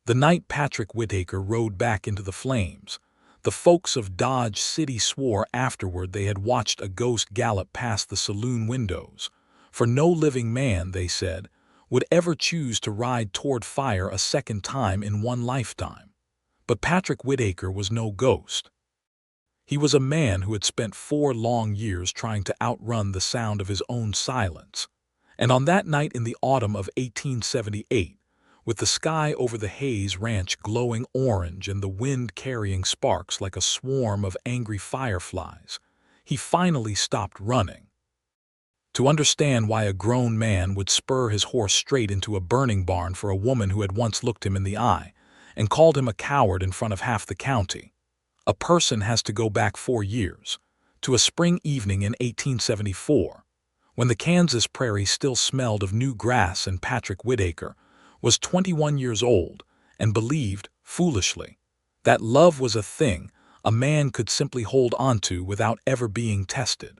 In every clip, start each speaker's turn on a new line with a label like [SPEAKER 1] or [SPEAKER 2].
[SPEAKER 1] The night Patrick Whittaker rode back into the flames, the folks of Dodge City swore afterward they had watched a ghost gallop past the saloon windows, for no living man, they said, would ever choose to ride toward fire a second time in one lifetime. But Patrick Whittaker was no ghost. He was a man who had spent 4 long years trying to outrun the sound of his own silence. And on that night in the autumn of 1878, with the sky over the Hayes Ranch glowing orange and the wind carrying sparks like a swarm of angry fireflies, he finally stopped running. To understand why a grown man would spur his horse straight into a burning barn for a woman who had once looked him in the eye and called him a coward in front of half the county, a person has to go back 4 years, to a spring evening in 1874, when the Kansas prairie still smelled of new grass and Patrick Whittaker was 21 years old and believed, foolishly, that love was a thing a man could simply hold onto without ever being tested.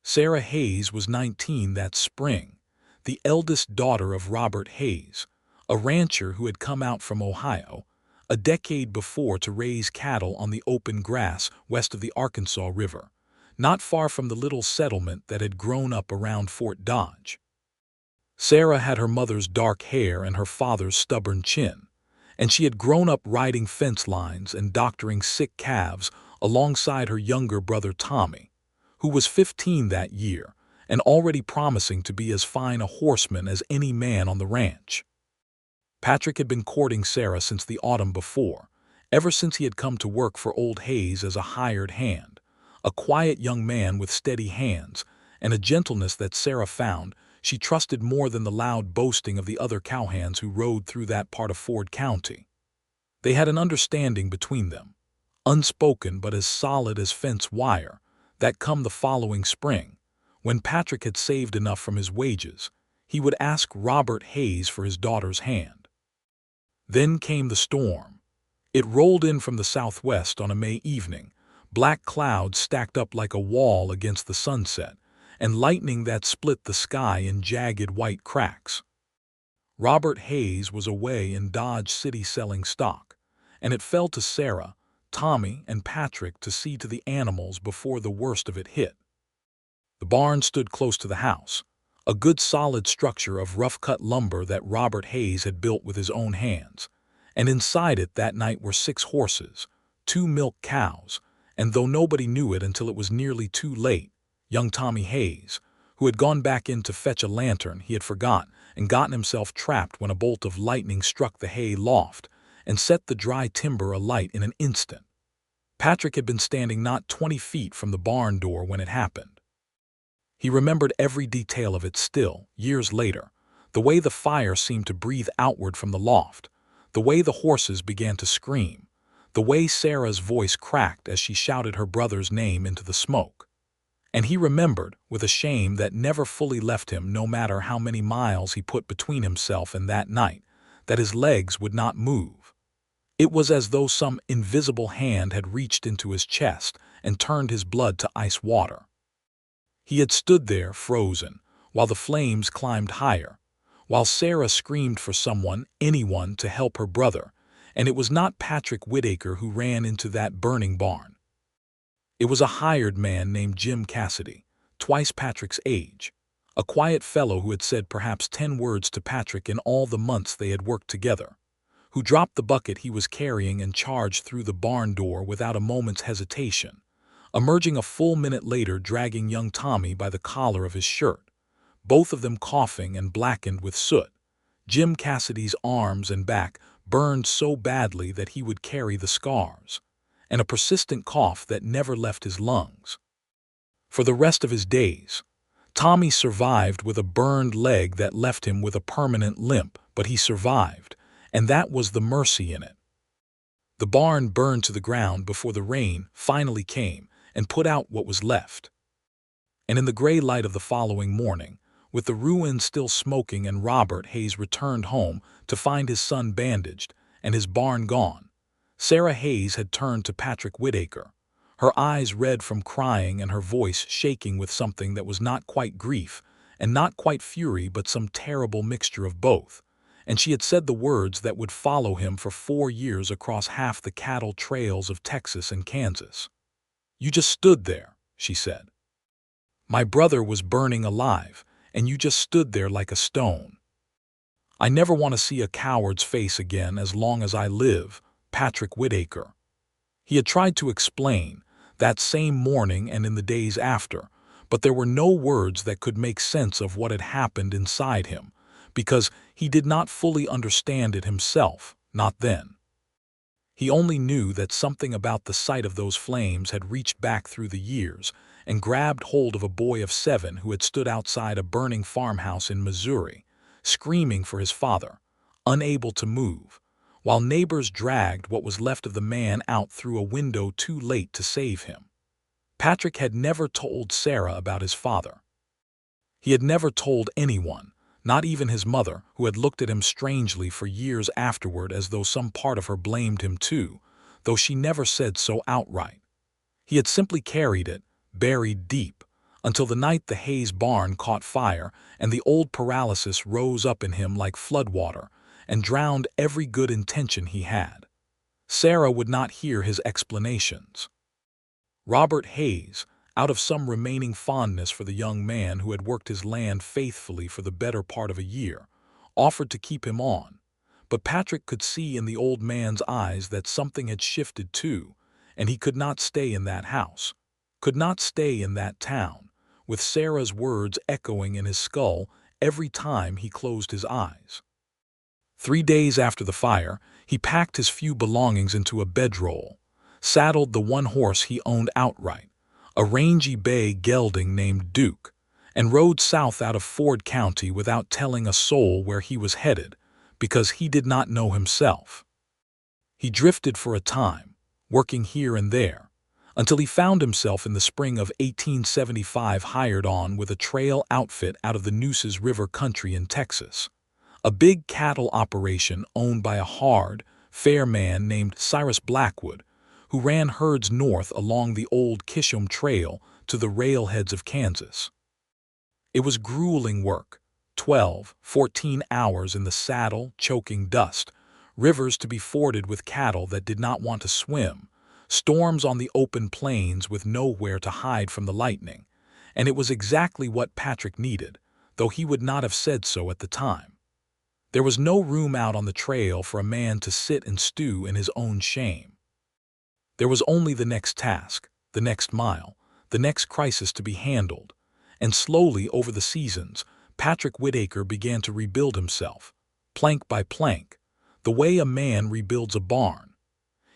[SPEAKER 1] Sarah Hayes was 19 that spring, the eldest daughter of Robert Hayes, a rancher who had come out from Ohio a decade before to raise cattle on the open grass west of the Arkansas River, not far from the little settlement that had grown up around Fort Dodge. Sarah had her mother's dark hair and her father's stubborn chin, and she had grown up riding fence lines and doctoring sick calves alongside her younger brother Tommy, who was 15 that year and already promising to be as fine a horseman as any man on the ranch. Patrick had been courting Sarah since the autumn before, ever since he had come to work for old Hayes as a hired hand, a quiet young man with steady hands and a gentleness that Sarah found she trusted more than the loud boasting of the other cowhands who rode through that part of Ford County. They had an understanding between them, unspoken but as solid as fence wire, that come the following spring, when Patrick had saved enough from his wages, he would ask Robert Hayes for his daughter's hand. Then came the storm. It rolled in from the southwest on a May evening, black clouds stacked up like a wall against the sunset, and lightning that split the sky in jagged white cracks. Robert Hayes was away in Dodge City selling stock, and it fell to Sarah, Tommy, and Patrick to see to the animals before the worst of it hit. The barn stood close to the house, a good solid structure of rough-cut lumber that Robert Hayes had built with his own hands, and inside it that night were 6 horses, 2 milk cows, and though nobody knew it until it was nearly too late, young Tommy Hayes, who had gone back in to fetch a lantern he had forgotten and gotten himself trapped when a bolt of lightning struck the hay loft and set the dry timber alight in an instant. Patrick had been standing not 20 feet from the barn door when it happened. He remembered every detail of it still, years later, the way the fire seemed to breathe outward from the loft, the way the horses began to scream, the way Sarah's voice cracked as she shouted her brother's name into the smoke. And he remembered, with a shame that never fully left him no matter how many miles he put between himself and that night, that his legs would not move. It was as though some invisible hand had reached into his chest and turned his blood to ice water. He had stood there frozen, while the flames climbed higher, while Sarah screamed for someone, anyone, to help her brother, and it was not Patrick Whittaker who ran into that burning barn. It was a hired man named Jim Cassidy, twice Patrick's age, a quiet fellow who had said perhaps 10 words to Patrick in all the months they had worked together, who dropped the bucket he was carrying and charged through the barn door without a moment's hesitation, emerging a full minute later dragging young Tommy by the collar of his shirt, both of them coughing and blackened with soot. Jim Cassidy's arms and back burned so badly that he would carry the scars, and a persistent cough that never left his lungs. For the rest of his days, Tommy survived with a burned leg that left him with a permanent limp, but he survived, and that was the mercy in it. The barn burned to the ground before the rain finally came and put out what was left. And in the gray light of the following morning, with the ruins still smoking and Robert Hayes returned home to find his son bandaged and his barn gone, Sarah Hayes had turned to Patrick Whittaker, her eyes red from crying and her voice shaking with something that was not quite grief and not quite fury but some terrible mixture of both, and she had said the words that would follow him for 4 years across half the cattle trails of Texas and Kansas. "You just stood there," she said. "My brother was burning alive, and you just stood there like a stone. I never want to see a coward's face again as long as I live, Patrick Whitaker." He had tried to explain, that same morning and in the days after, but there were no words that could make sense of what had happened inside him, because he did not fully understand it himself, not then. He only knew that something about the sight of those flames had reached back through the years and grabbed hold of a boy of 7 who had stood outside a burning farmhouse in Missouri, screaming for his father, unable to move, while neighbors dragged what was left of the man out through a window too late to save him. Patrick had never told Sarah about his father. He had never told anyone, not even his mother, who had looked at him strangely for years afterward as though some part of her blamed him too, though she never said so outright. He had simply carried it, buried deep, until the night the Hayes barn caught fire and the old paralysis rose up in him like floodwater and drowned every good intention he had. Sarah would not hear his explanations. Robert Hayes, out of some remaining fondness for the young man who had worked his land faithfully for the better part of a year, offered to keep him on, but Patrick could see in the old man's eyes that something had shifted too, and he could not stay in that house, could not stay in that town, with Sarah's words echoing in his skull every time he closed his eyes. 3 days after the fire, he packed his few belongings into a bedroll, saddled the one horse he owned outright, a rangy bay gelding named Duke, and rode south out of Ford County without telling a soul where he was headed, because he did not know himself. He drifted for a time, working here and there, until he found himself in the spring of 1875 hired on with a trail outfit out of the Nueces River country in Texas, a big cattle operation owned by a hard, fair man named Cyrus Blackwood, who ran herds north along the old Kishom Trail to the railheads of Kansas. It was grueling work, 14 hours in the saddle, choking dust, rivers to be forded with cattle that did not want to swim, storms on the open plains with nowhere to hide from the lightning, and it was exactly what Patrick needed, though he would not have said so at the time. There was no room out on the trail for a man to sit and stew in his own shame. There was only the next task, the next mile, the next crisis to be handled, and slowly over the seasons, Patrick Whitaker began to rebuild himself, plank by plank, the way a man rebuilds a barn.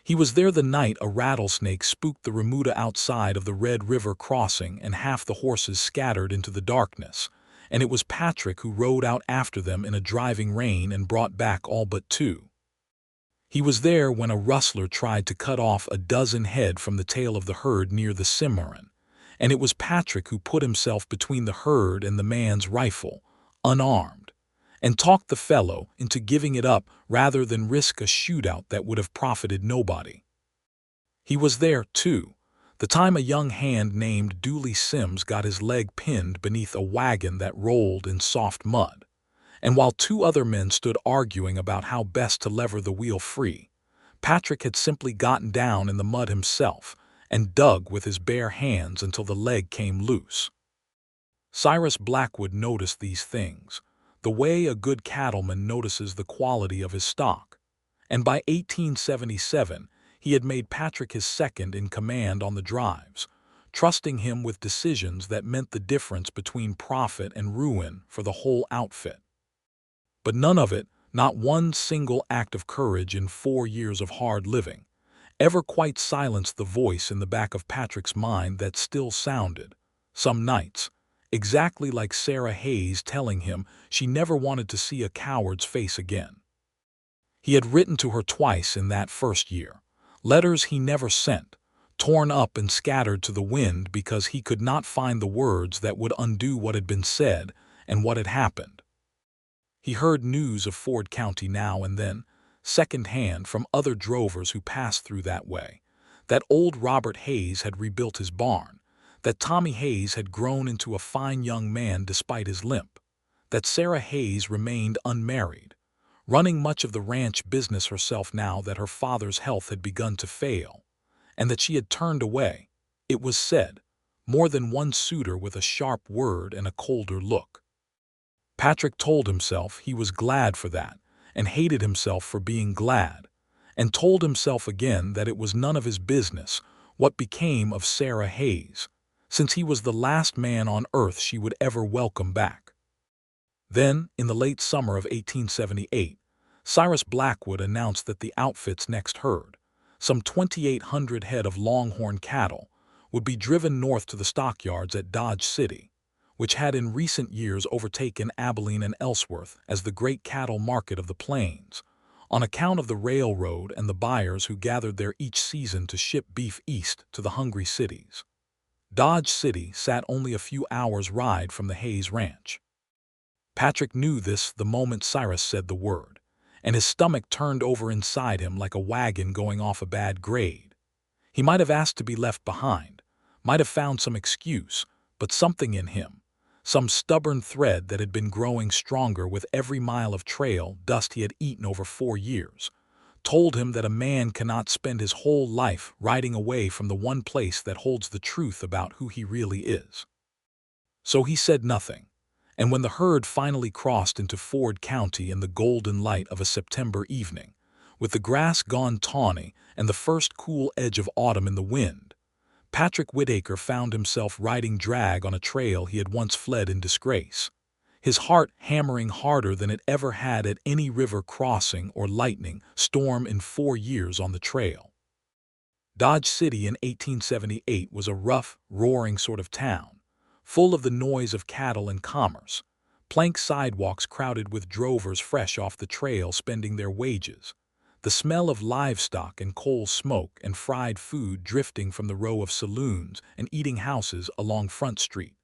[SPEAKER 1] He was there the night a rattlesnake spooked the remuda outside of the Red River crossing and half the horses scattered into the darkness, and it was Patrick who rode out after them in a driving rain and brought back all but 2. He was there when a rustler tried to cut off a dozen head from the tail of the herd near the Cimarron, and it was Patrick who put himself between the herd and the man's rifle, unarmed, and talked the fellow into giving it up rather than risk a shootout that would have profited nobody. He was there, too, the time a young hand named Dooley Sims got his leg pinned beneath a wagon that rolled in soft mud, and while 2 other men stood arguing about how best to lever the wheel free, Patrick had simply gotten down in the mud himself and dug with his bare hands until the leg came loose. Cyrus Blackwood noticed these things, the way a good cattleman notices the quality of his stock, and by 1877 he had made Patrick his second in command on the drives, trusting him with decisions that meant the difference between profit and ruin for the whole outfit. But none of it, not one single act of courage in 4 years of hard living, ever quite silenced the voice in the back of Patrick's mind that still sounded, some nights, exactly like Sarah Hayes telling him she never wanted to see a coward's face again. He had written to her twice in that first year, letters he never sent, torn up and scattered to the wind because he could not find the words that would undo what had been said and what had happened. He heard news of Ford County now and then, second-hand from other drovers who passed through that way, that old Robert Hayes had rebuilt his barn, that Tommy Hayes had grown into a fine young man despite his limp, that Sarah Hayes remained unmarried, running much of the ranch business herself now that her father's health had begun to fail, and that she had turned away, it was said, more than one suitor with a sharp word and a colder look. Patrick told himself he was glad for that, and hated himself for being glad, and told himself again that it was none of his business what became of Sarah Hayes, since he was the last man on earth she would ever welcome back. Then, in the late summer of 1878, Cyrus Blackwood announced that the outfit's next herd, some 2,800 head of longhorn cattle, would be driven north to the stockyards at Dodge City, which had in recent years overtaken Abilene and Ellsworth as the great cattle market of the plains, on account of the railroad and the buyers who gathered there each season to ship beef east to the hungry cities. Dodge City sat only a few hours' ride from the Hayes Ranch. Patrick knew this the moment Cyrus said the word, and his stomach turned over inside him like a wagon going off a bad grade. He might have asked to be left behind, might have found some excuse, but something in him, some stubborn thread that had been growing stronger with every mile of trail dust he had eaten over 4 years, told him that a man cannot spend his whole life riding away from the one place that holds the truth about who he really is. So he said nothing, and when the herd finally crossed into Ford County in the golden light of a September evening, with the grass gone tawny and the first cool edge of autumn in the wind, Patrick Whitaker found himself riding drag on a trail he had once fled in disgrace, his heart hammering harder than it ever had at any river crossing or lightning storm in 4 years on the trail. Dodge City in 1878 was a rough, roaring sort of town, full of the noise of cattle and commerce, plank sidewalks crowded with drovers fresh off the trail spending their wages, the smell of livestock and coal smoke and fried food drifting from the row of saloons and eating houses along Front Street,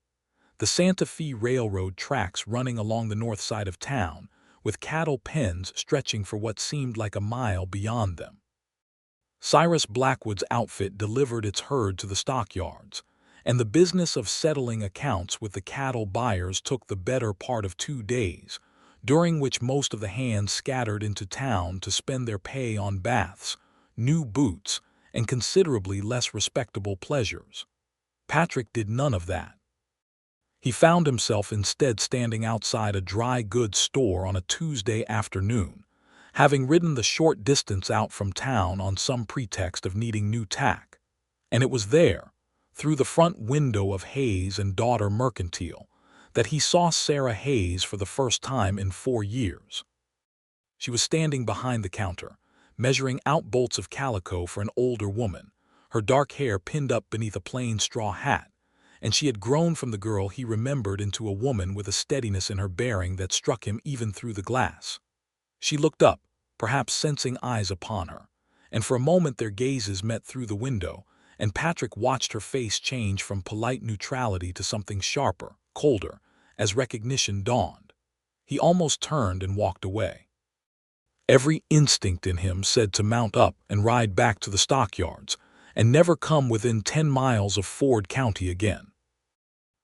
[SPEAKER 1] the Santa Fe Railroad tracks running along the north side of town, with cattle pens stretching for what seemed like a mile beyond them. Cyrus Blackwood's outfit delivered its herd to the stockyards, and the business of settling accounts with the cattle buyers took the better part of 2 days, during which most of the hands scattered into town to spend their pay on baths, new boots, and considerably less respectable pleasures. Patrick did none of that. He found himself instead standing outside a dry goods store on a Tuesday afternoon, having ridden the short distance out from town on some pretext of needing new tack, and it was there, through the front window of Hayes and Daughter Mercantile, that he saw Sarah Hayes for the first time in 4 years. She was standing behind the counter, measuring out bolts of calico for an older woman, her dark hair pinned up beneath a plain straw hat, and she had grown from the girl he remembered into a woman with a steadiness in her bearing that struck him even through the glass. She looked up, perhaps sensing eyes upon her, and for a moment their gazes met through the window, and Patrick watched her face change from polite neutrality to something sharper, colder, as recognition dawned. He almost turned and walked away. Every instinct in him said to mount up and ride back to the stockyards, and never come within 10 miles of Ford County again.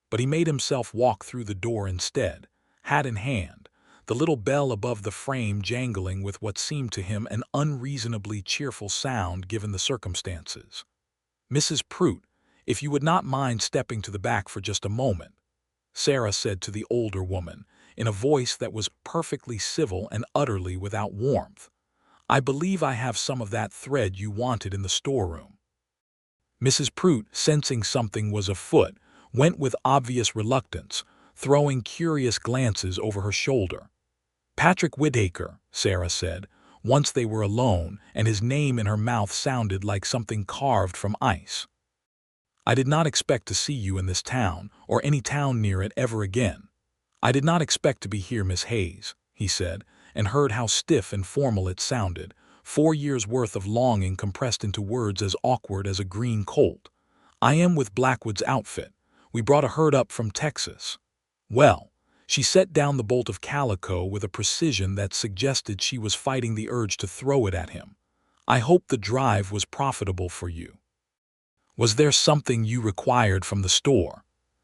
[SPEAKER 1] But he made himself walk through the door instead, hat in hand, the little bell above the frame jangling with what seemed to him an unreasonably cheerful sound given the circumstances. "Mrs. Prout, if you would not mind stepping to the back for just a moment," Sarah said to the older woman, in a voice that was perfectly civil and utterly without warmth. "I believe I have some of that thread you wanted in the storeroom." Mrs. Prout, sensing something was afoot, went with obvious reluctance, throwing curious glances over her shoulder. "Patrick Whitaker," Sarah said, once they were alone, and his name in her mouth sounded like something carved from ice. "I did not expect to see you in this town, or any town near it ever again. I did not expect to be here, Miss Hayes," he said, and heard how stiff and formal it sounded, 4 years' worth of longing compressed into words as awkward as a green colt. "I am with Blackwood's outfit. We brought a herd up from Texas." Well, she set down the bolt of calico with a precision that suggested she was fighting the urge to throw it at him. "I hope the drive was profitable for you." "Was there something you required from the store?"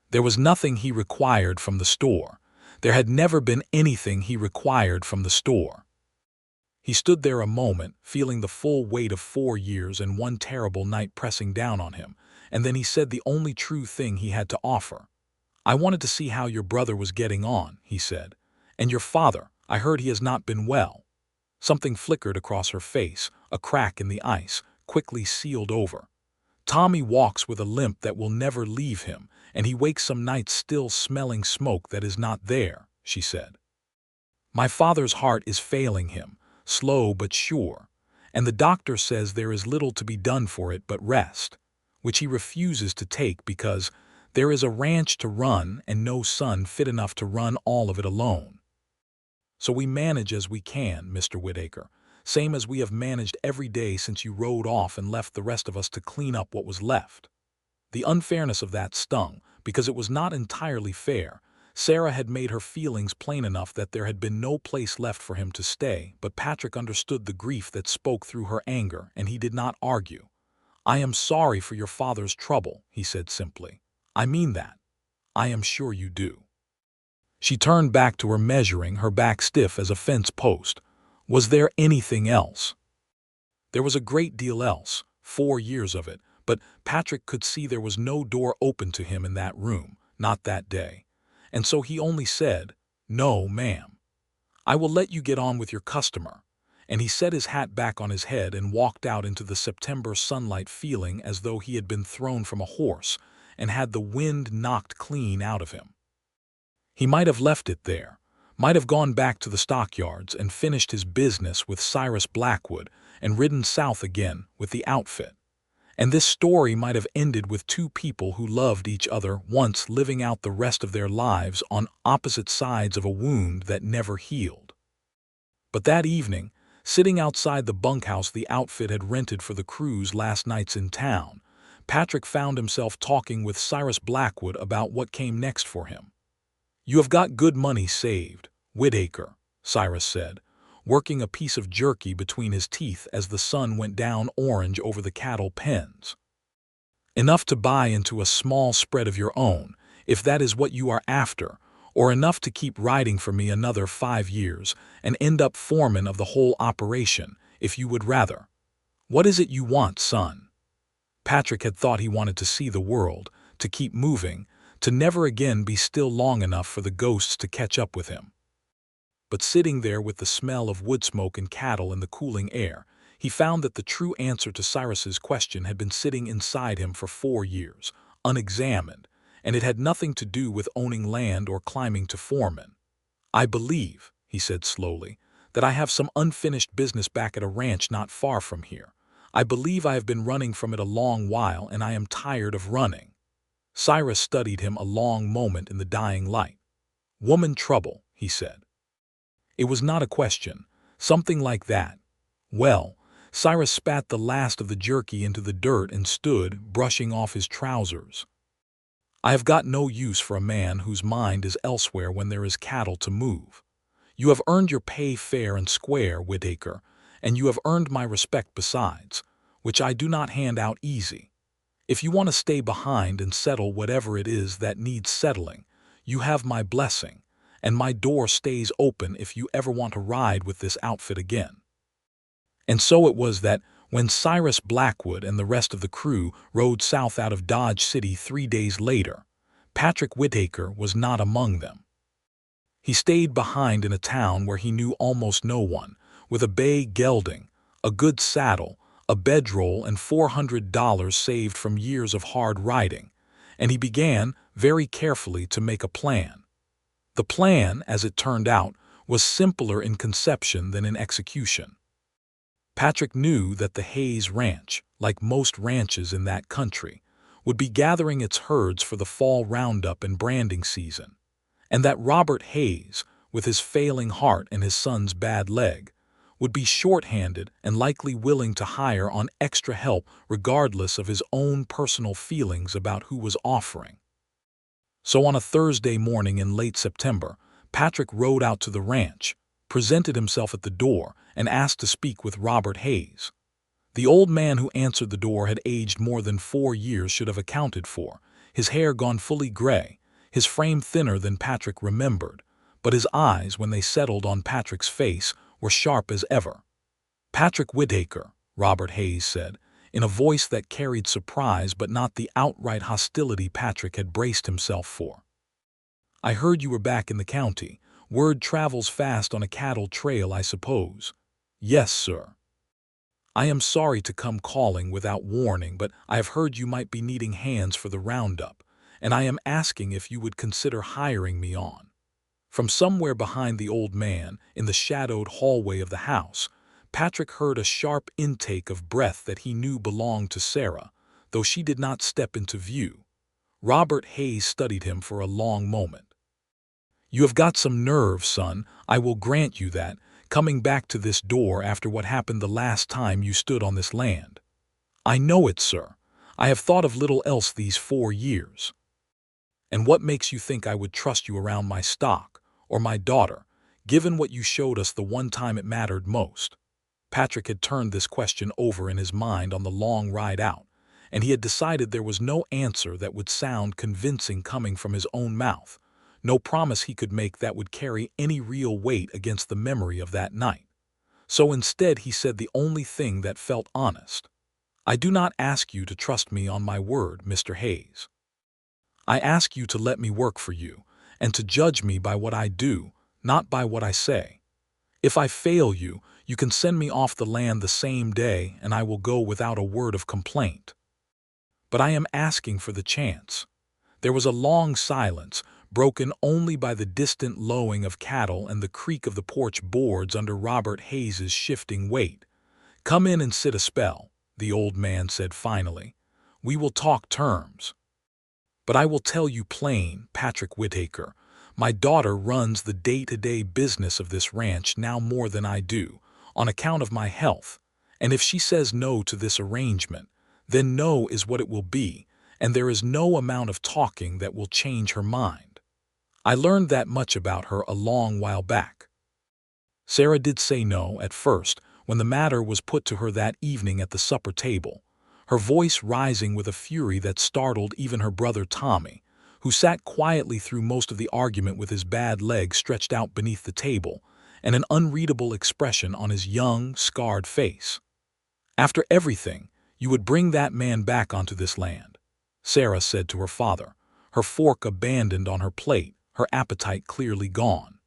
[SPEAKER 1] There was nothing he required from the store. There had never been anything he required from the store. He stood there a moment, feeling the full weight of 4 years and one terrible night pressing down on him, and then he said the only true thing he had to offer. "I wanted to see how your brother was getting on," he said. "And your father, I heard he has not been well." Something flickered across her face, a crack in the ice, quickly sealed over. "Tommy walks with a limp that will never leave him, and he wakes some nights still smelling smoke that is not there," she said. "My father's heart is failing him, slow but sure, and the doctor says there is little to be done for it but rest, which he refuses to take because there is a ranch to run and no son fit enough to run all of it alone. So we manage as we can, Mr. Whitaker, same as we have managed every day since you rode off and left the rest of us to clean up what was left." The unfairness of that stung, because it was not entirely fair. Sarah had made her feelings plain enough that there had been no place left for him to stay, but Patrick understood the grief that spoke through her anger, and he did not argue. "I am sorry for your father's trouble," he said simply. "I mean that. I am sure you do." She turned back to her measuring, her back stiff as a fence post. Was there anything else? There was a great deal else, 4 years of it, but Patrick could see there was no door open to him in that room, not that day. And so he only said, "No, ma'am. I will let you get on with your customer." And he set his hat back on his head and walked out into the September sunlight feeling as though he had been thrown from a horse and had the wind knocked clean out of him. He might have left it there, might have gone back to the stockyards and finished his business with Cyrus Blackwood and ridden south again with the outfit. And this story might have ended with two people who loved each other once living out the rest of their lives on opposite sides of a wound that never healed. But that evening, sitting outside the bunkhouse the outfit had rented for the cruise last nights in town, Patrick found himself talking with Cyrus Blackwood about what came next for him. "You have got good money saved, Whitaker," Cyrus said, working a piece of jerky between his teeth as the sun went down orange over the cattle pens. "Enough to buy into a small spread of your own, if that is what you are after, or enough to keep riding for me another 5 years and end up foreman of the whole operation, if you would rather. What is it you want, son?" Patrick had thought he wanted to see the world, to keep moving, to never again be still long enough for the ghosts to catch up with him. But sitting there with the smell of wood smoke and cattle in the cooling air, he found that the true answer to Cyrus's question had been sitting inside him for 4 years, unexamined, and it had nothing to do with owning land or climbing to foreman. "I believe," he said slowly, "that I have some unfinished business back at a ranch not far from here. I believe I have been running from it a long while and I am tired of running." Cyrus studied him a long moment in the dying light. "Woman trouble," he said. It was not a question, something like that. Well, Cyrus spat the last of the jerky into the dirt and stood, brushing off his trousers. "I have got no use for a man whose mind is elsewhere when there is cattle to move. You have earned your pay fair and square, Whitaker, and you have earned my respect besides, which I do not hand out easy. If you want to stay behind and settle whatever it is that needs settling, you have my blessing, and my door stays open if you ever want to ride with this outfit again." And so it was that when Cyrus Blackwood and the rest of the crew rode south out of Dodge City 3 days later, Patrick Whitaker was not among them. He stayed behind in a town where he knew almost no one, with a bay gelding, a good saddle, a bedroll, and $400 saved from years of hard riding, and he began, very carefully, to make a plan. The plan, as it turned out, was simpler in conception than in execution. Patrick knew that the Hayes Ranch, like most ranches in that country, would be gathering its herds for the fall roundup and branding season, and that Robert Hayes, with his failing heart and his son's bad leg, would be short-handed and likely willing to hire on extra help regardless of his own personal feelings about who was offering. So on a Thursday morning in late September, Patrick rode out to the ranch, presented himself at the door, and asked to speak with Robert Hayes. The old man who answered the door had aged more than 4 years should have accounted for, his hair gone fully gray, his frame thinner than Patrick remembered, but his eyes, when they settled on Patrick's face, were sharp as ever. Patrick Whittaker, Robert Hayes said, in a voice that carried surprise but not the outright hostility Patrick had braced himself for. I heard you were back in the county. Word travels fast on a cattle trail, I suppose. Yes, sir. I am sorry to come calling without warning, but I have heard you might be needing hands for the roundup, and I am asking if you would consider hiring me on. From somewhere behind the old man, in the shadowed hallway of the house, Patrick heard a sharp intake of breath that he knew belonged to Sarah, though she did not step into view. Robert Hayes studied him for a long moment. You have got some nerve, son, I will grant you that, coming back to this door after what happened the last time you stood on this land. I know it, sir. I have thought of little else these 4 years. And what makes you think I would trust you around my stock, or my daughter, given what you showed us the one time it mattered most? Patrick had turned this question over in his mind on the long ride out, and he had decided there was no answer that would sound convincing coming from his own mouth, no promise he could make that would carry any real weight against the memory of that night. So instead he said the only thing that felt honest. I do not ask you to trust me on my word, Mr. Hayes. I ask you to let me work for you, and to judge me by what I do, not by what I say. If I fail you, you can send me off the land the same day, and I will go without a word of complaint. But I am asking for the chance. There was a long silence, broken only by the distant lowing of cattle and the creak of the porch boards under Robert Hayes's shifting weight. Come in and sit a spell, the old man said finally. We will talk terms. But I will tell you plain, Patrick Whittaker, my daughter runs the day-to-day business of this ranch now more than I do, on account of my health, and if she says no to this arrangement, then no is what it will be, and there is no amount of talking that will change her mind. I learned that much about her a long while back. Sarah did say no at first when the matter was put to her that evening at the supper table, her voice rising with a fury that startled even her brother Tommy, who sat quietly through most of the argument with his bad leg stretched out beneath the table and an unreadable expression on his young, scarred face. After everything, you would bring that man back onto this land, Sarah said to her father, her fork abandoned on her plate, her appetite clearly gone.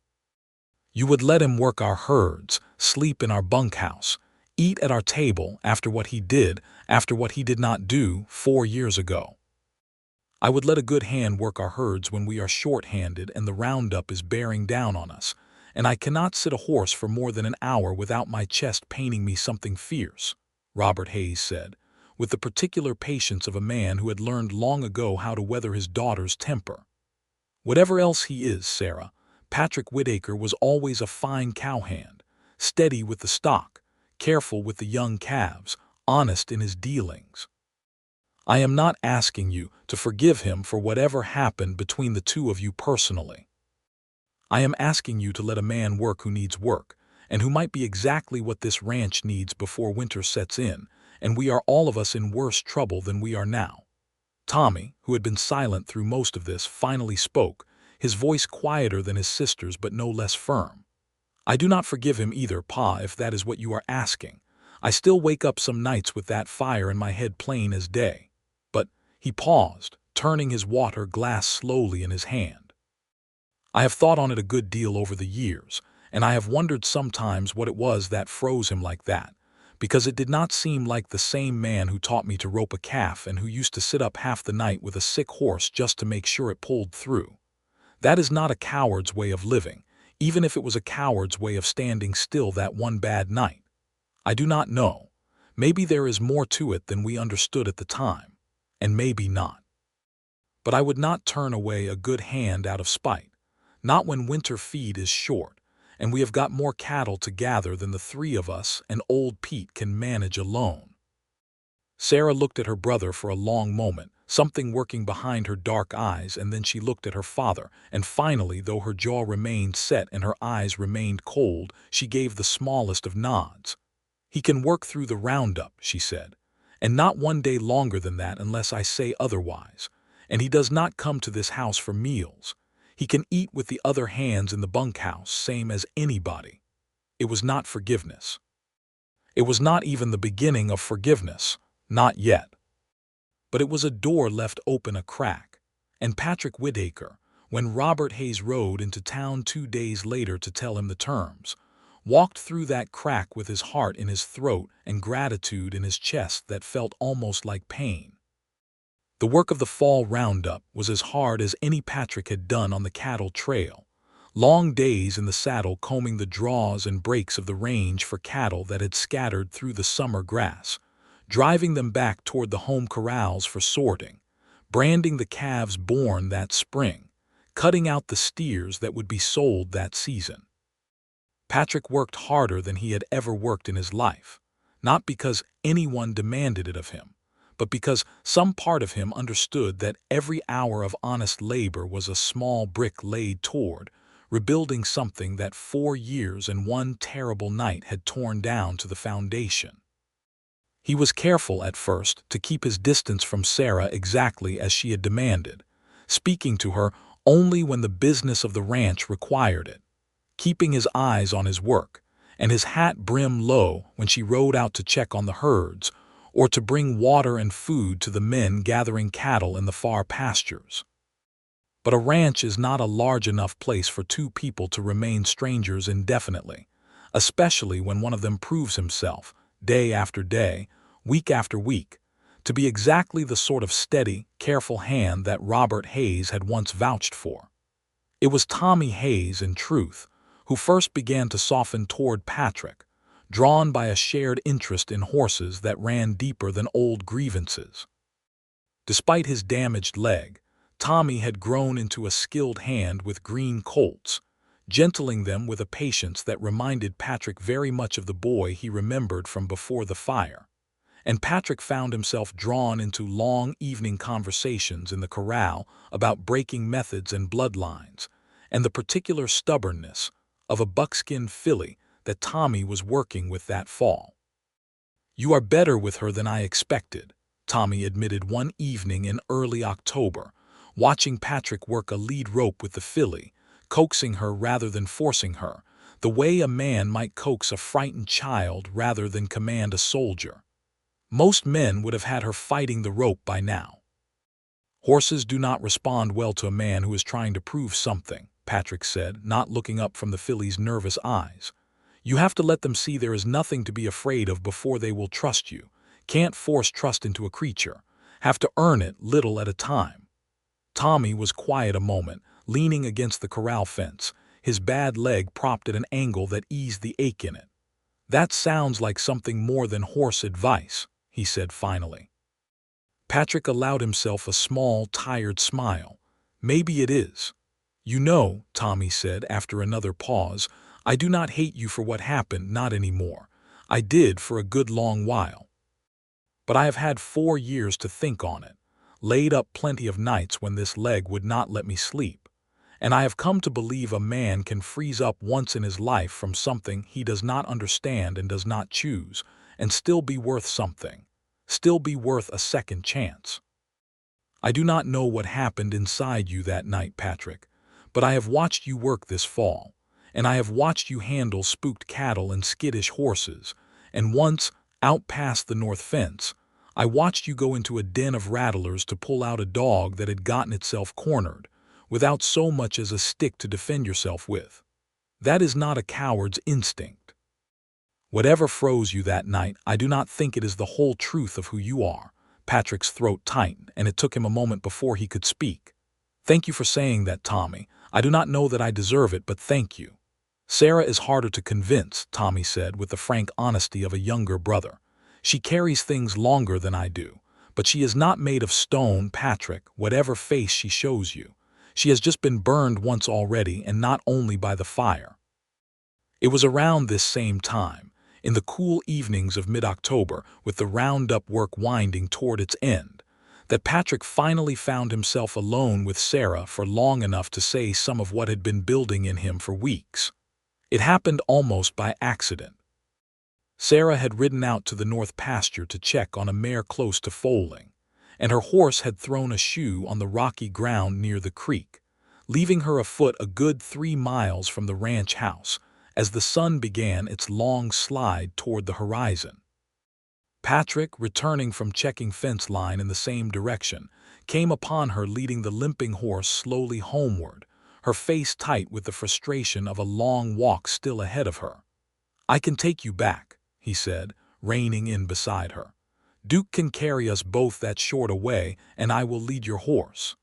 [SPEAKER 1] You would let him work our herds, sleep in our bunkhouse, eat at our table after what he did not do 4 years ago. I would let a good hand work our herds when we are short-handed and the roundup is bearing down on us, and I cannot sit a horse for more than an hour without my chest paining me something fierce, Robert Hayes said, with the particular patience of a man who had learned long ago how to weather his daughter's temper. Whatever else he is, Sarah, Patrick Whittaker was always a fine cowhand, steady with the stock, careful with the young calves, honest in his dealings. I am not asking you to forgive him for whatever happened between the two of you personally. I am asking you to let a man work who needs work, and who might be exactly what this ranch needs before winter sets in, and we are all of us in worse trouble than we are now. Tommy, who had been silent through most of this, finally spoke, his voice quieter than his sister's but no less firm. I do not forgive him either, Pa, if that is what you are asking. I still wake up some nights with that fire in my head plain as day. But, he paused, turning his water glass slowly in his hand. I have thought on it a good deal over the years, and I have wondered sometimes what it was that froze him like that, because it did not seem like the same man who taught me to rope a calf and who used to sit up half the night with a sick horse just to make sure it pulled through. That is not a coward's way of living, even if it was a coward's way of standing still that one bad night. I do not know. Maybe there is more to it than we understood at the time, and maybe not. But I would not turn away a good hand out of spite, not when winter feed is short, and we have got more cattle to gather than the 3 of us and old Pete can manage alone. Sarah looked at her brother for a long moment, something working behind her dark eyes, and then she looked at her father, and finally, though her jaw remained set and her eyes remained cold, she gave the smallest of nods. He can work through the roundup, she said, and not one day longer than that unless I say otherwise, and he does not come to this house for meals. He can eat with the other hands in the bunkhouse, same as anybody. It was not forgiveness. It was not even the beginning of forgiveness, not yet. But it was a door left open a crack, and Patrick Whittaker, when Robert Hayes rode into town 2 days later to tell him the terms, walked through that crack with his heart in his throat and gratitude in his chest that felt almost like pain. The work of the fall roundup was as hard as any Patrick had done on the cattle trail. Long days in the saddle combing the draws and breaks of the range for cattle that had scattered through the summer grass, driving them back toward the home corrals for sorting, branding the calves born that spring, cutting out the steers that would be sold that season. Patrick worked harder than he had ever worked in his life, not because anyone demanded it of him, but because some part of him understood that every hour of honest labor was a small brick laid toward rebuilding something that 4 years and one terrible night had torn down to the foundation. He was careful at first to keep his distance from Sarah exactly as she had demanded, speaking to her only when the business of the ranch required it, keeping his eyes on his work, and his hat brim low when she rode out to check on the herds or to bring water and food to the men gathering cattle in the far pastures. But a ranch is not a large enough place for two people to remain strangers indefinitely, especially when one of them proves himself, day after day, week after week, to be exactly the sort of steady, careful hand that Robert Hayes had once vouched for. It was Tommy Hayes, in truth, who first began to soften toward Patrick, drawn by a shared interest in horses that ran deeper than old grievances. Despite his damaged leg, Tommy had grown into a skilled hand with green colts, gentling them with a patience that reminded Patrick very much of the boy he remembered from before the fire. And Patrick found himself drawn into long evening conversations in the corral about breaking methods and bloodlines, and the particular stubbornness of a buckskin filly that Tommy was working with that fall. "You are better with her than I expected," Tommy admitted one evening in early October, watching Patrick work a lead rope with the filly, coaxing her rather than forcing her, the way a man might coax a frightened child rather than command a soldier. Most men would have had her fighting the rope by now. "Horses do not respond well to a man who is trying to prove something," Patrick said, not looking up from the filly's nervous eyes. "You have to let them see there is nothing to be afraid of before they will trust you. Can't force trust into a creature. Have to earn it little at a time." Tommy was quiet a moment, leaning against the corral fence, his bad leg propped at an angle that eased the ache in it. "That sounds like something more than horse advice," he said finally. Patrick allowed himself a small, tired smile. "Maybe it is. You know," Tommy said after another pause, "I do not hate you for what happened, not anymore. I did for a good long while. But I have had 4 years to think on it, laid up plenty of nights when this leg would not let me sleep, and I have come to believe a man can freeze up once in his life from something he does not understand and does not choose, and still be worth something, still be worth a second chance. I do not know what happened inside you that night, Patrick, but I have watched you work this fall, and I have watched you handle spooked cattle and skittish horses, and once, out past the north fence, I watched you go into a den of rattlers to pull out a dog that had gotten itself cornered, without so much as a stick to defend yourself with. That is not a coward's instinct. Whatever froze you that night, I do not think it is the whole truth of who you are." Patrick's throat tightened, and it took him a moment before he could speak. "Thank you for saying that, Tommy. I do not know that I deserve it, but thank you." "Sarah is harder to convince," Tommy said with the frank honesty of a younger brother. "She carries things longer than I do, but she is not made of stone, Patrick, whatever face she shows you. She has just been burned once already, and not only by the fire." It was around this same time, in the cool evenings of mid-October, with the roundup work winding toward its end, that Patrick finally found himself alone with Sarah for long enough to say some of what had been building in him for weeks. It happened almost by accident. Sarah had ridden out to the north pasture to check on a mare close to foaling, and her horse had thrown a shoe on the rocky ground near the creek, leaving her afoot a good 3 miles from the ranch house, as the sun began its long slide toward the horizon. Patrick, returning from checking fence line in the same direction, came upon her leading the limping horse slowly homeward, her face tight with the frustration of a long walk still ahead of her. "I can take you back," he said, reining in beside her. "Duke can carry us both that short a way, and I will lead your horse."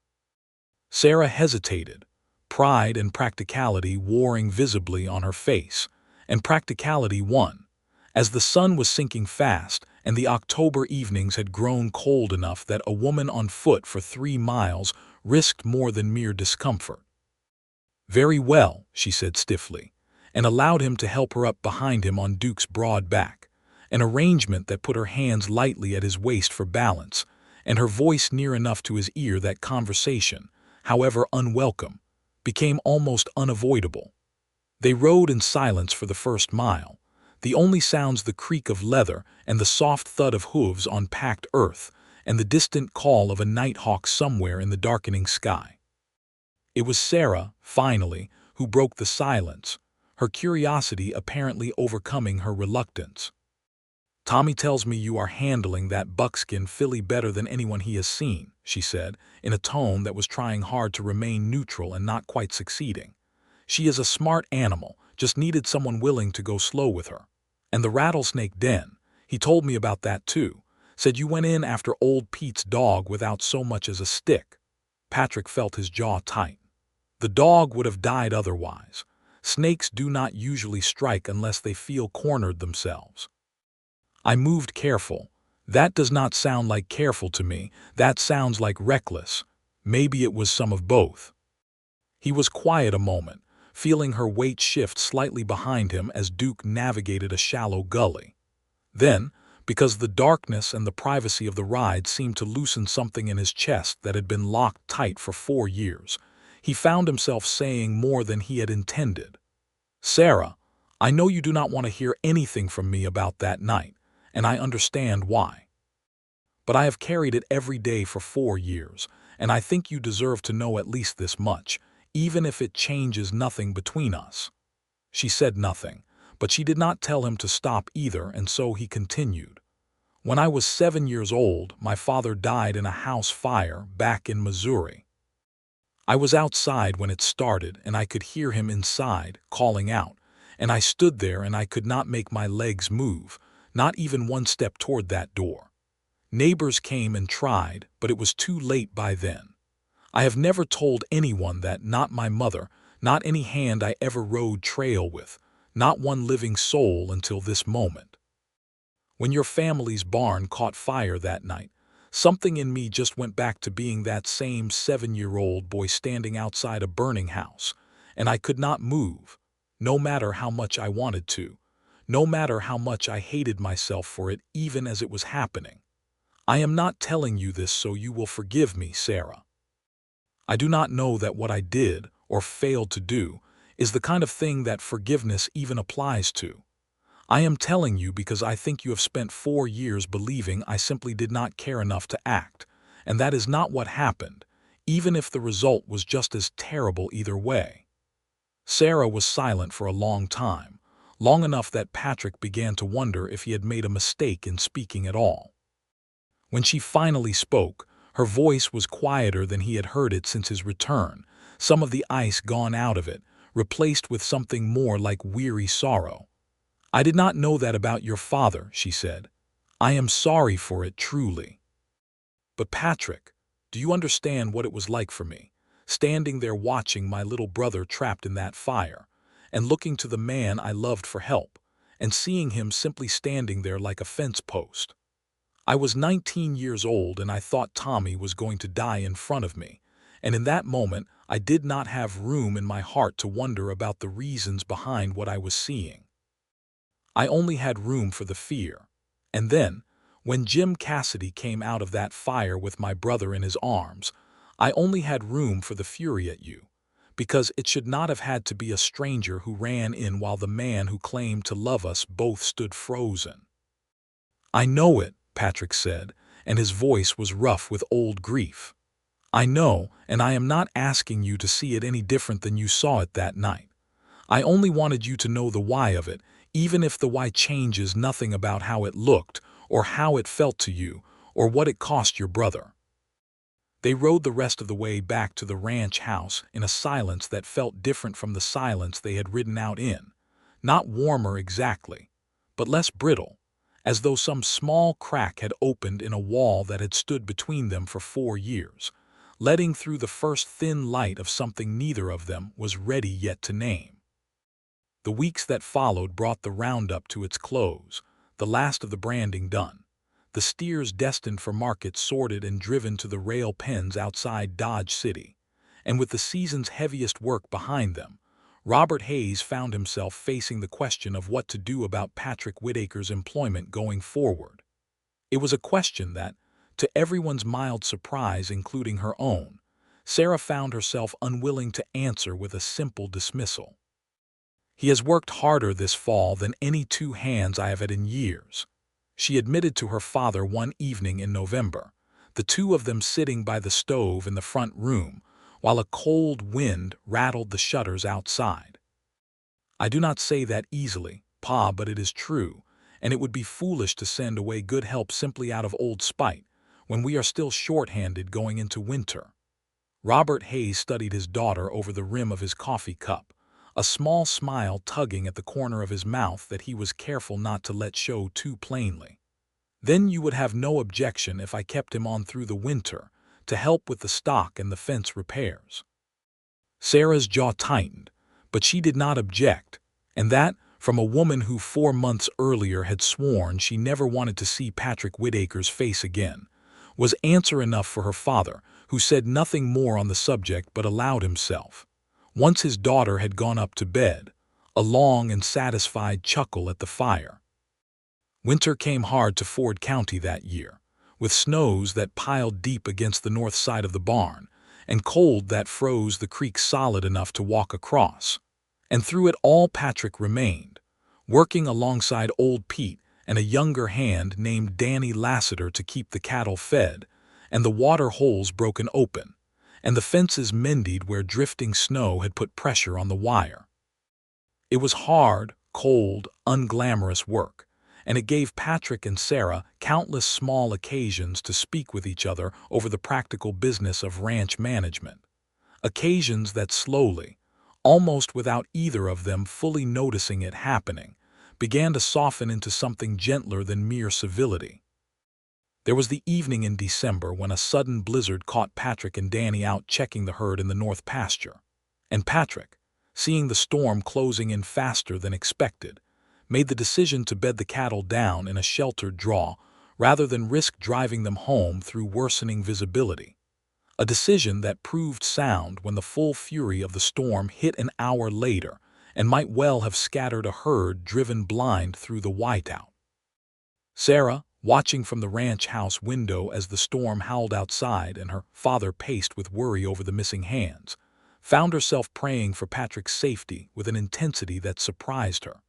[SPEAKER 1] Sarah hesitated, pride and practicality warring visibly on her face, and practicality won. As the sun was sinking fast and the October evenings had grown cold enough that a woman on foot for 3 miles risked more than mere discomfort. "Very well," she said stiffly, and allowed him to help her up behind him on Duke's broad back, an arrangement that put her hands lightly at his waist for balance, and her voice near enough to his ear that conversation, however unwelcome, became almost unavoidable. They rode in silence for the first mile, the only sounds the creak of leather and the soft thud of hooves on packed earth and the distant call of a nighthawk somewhere in the darkening sky. It was Sarah, finally, who broke the silence, her curiosity apparently overcoming her reluctance. "Tommy tells me you are handling that buckskin filly better than anyone he has seen," she said, in a tone that was trying hard to remain neutral and not quite succeeding. "She is a smart animal, just needed someone willing to go slow with her. And the rattlesnake den, he told me about that too, said you went in after old Pete's dog without so much as a stick." Patrick felt his jaw tight. The dog would have died otherwise. Snakes do not usually strike unless they feel cornered themselves. "I moved careful. That does not sound like careful to me, that sounds like reckless. Maybe it was some of both." He was quiet a moment, feeling her weight shift slightly behind him as Duke navigated a shallow gully. Then, because the darkness and the privacy of the ride seemed to loosen something in his chest that had been locked tight for 4 years, he found himself saying more than he had intended. "Sarah, I know you do not want to hear anything from me about that night, and I understand why. But I have carried it every day for 4 years, and I think you deserve to know at least this much, even if it changes nothing between us." She said nothing, but she did not tell him to stop either, and so he continued. "When I was 7 years old, my father died in a house fire back in Missouri. I was outside when it started, and I could hear him inside, calling out, and I stood there and I could not make my legs move, not even one step toward that door. Neighbors came and tried, but it was too late by then. I have never told anyone that, not my mother, not any hand I ever rode trail with, not one living soul until this moment. When your family's barn caught fire that night, something in me just went back to being that same 7-year-old boy standing outside a burning house, and I could not move, no matter how much I wanted to, no matter how much I hated myself for it even as it was happening. I am not telling you this so you will forgive me, Sarah. I do not know that what I did, or failed to do, is the kind of thing that forgiveness even applies to. I am telling you because I think you have spent 4 years believing I simply did not care enough to act, and that is not what happened, even if the result was just as terrible either way." Sarah was silent for a long time, long enough that Patrick began to wonder if he had made a mistake in speaking at all. When she finally spoke, her voice was quieter than he had heard it since his return, some of the ice gone out of it, replaced with something more like weary sorrow. "I did not know that about your father," she said. "I am sorry for it, truly. But Patrick, do you understand what it was like for me, standing there watching my little brother trapped in that fire, and looking to the man I loved for help, and seeing him simply standing there like a fence post? I was 19 years old and I thought Tommy was going to die in front of me, and in that moment I did not have room in my heart to wonder about the reasons behind what I was seeing. I only had room for the fear. And then, when Jim Cassidy came out of that fire with my brother in his arms, I only had room for the fury at you, because it should not have had to be a stranger who ran in while the man who claimed to love us both stood frozen." "I know it," Patrick said, and his voice was rough with old grief. "I know, and I am not asking you to see it any different than you saw it that night. I only wanted you to know the why of it, even if the why changes nothing about how it looked, or how it felt to you, or what it cost your brother." They rode the rest of the way back to the ranch house in a silence that felt different from the silence they had ridden out in. Not warmer exactly, but less brittle, as though some small crack had opened in a wall that had stood between them for 4 years, letting through the first thin light of something neither of them was ready yet to name. The weeks that followed brought the roundup to its close, the last of the branding done, the steers destined for market sorted and driven to the rail pens outside Dodge City, and with the season's heaviest work behind them, Robert Hayes found himself facing the question of what to do about Patrick Whitaker's employment going forward. It was a question that, to everyone's mild surprise, including her own, Sarah found herself unwilling to answer with a simple dismissal. "He has worked harder this fall than any 2 hands I have had in years," she admitted to her father one evening in November, the two of them sitting by the stove in the front room, while a cold wind rattled the shutters outside. "I do not say that easily, Pa, but it is true, and it would be foolish to send away good help simply out of old spite, when we are still short-handed going into winter." Robert Hayes studied his daughter over the rim of his coffee cup, a small smile tugging at the corner of his mouth that he was careful not to let show too plainly. "Then you would have no objection if I kept him on through the winter, to help with the stock and the fence repairs." Sarah's jaw tightened, but she did not object, and that, from a woman who 4 months earlier had sworn she never wanted to see Patrick Whitaker's face again, was answer enough for her father, who said nothing more on the subject but allowed himself, once his daughter had gone up to bed, a long and satisfied chuckle at the fire. Winter came hard to Ford County that year, with snows that piled deep against the north side of the barn, and cold that froze the creek solid enough to walk across. And through it all Patrick remained, working alongside old Pete and a younger hand named Danny Lassiter to keep the cattle fed, and the water holes broken open, and the fences mended where drifting snow had put pressure on the wire. It was hard, cold, unglamorous work, and it gave Patrick and Sarah countless small occasions to speak with each other over the practical business of ranch management. Occasions that slowly, almost without either of them fully noticing it happening, began to soften into something gentler than mere civility. There was the evening in December when a sudden blizzard caught Patrick and Danny out checking the herd in the north pasture, and Patrick, seeing the storm closing in faster than expected, made the decision to bed the cattle down in a sheltered draw rather than risk driving them home through worsening visibility. A decision that proved sound when the full fury of the storm hit an hour later and might well have scattered a herd driven blind through the whiteout. Sarah, watching from the ranch house window as the storm howled outside and her father paced with worry over the missing hands, found herself praying for Patrick's safety with an intensity that surprised her.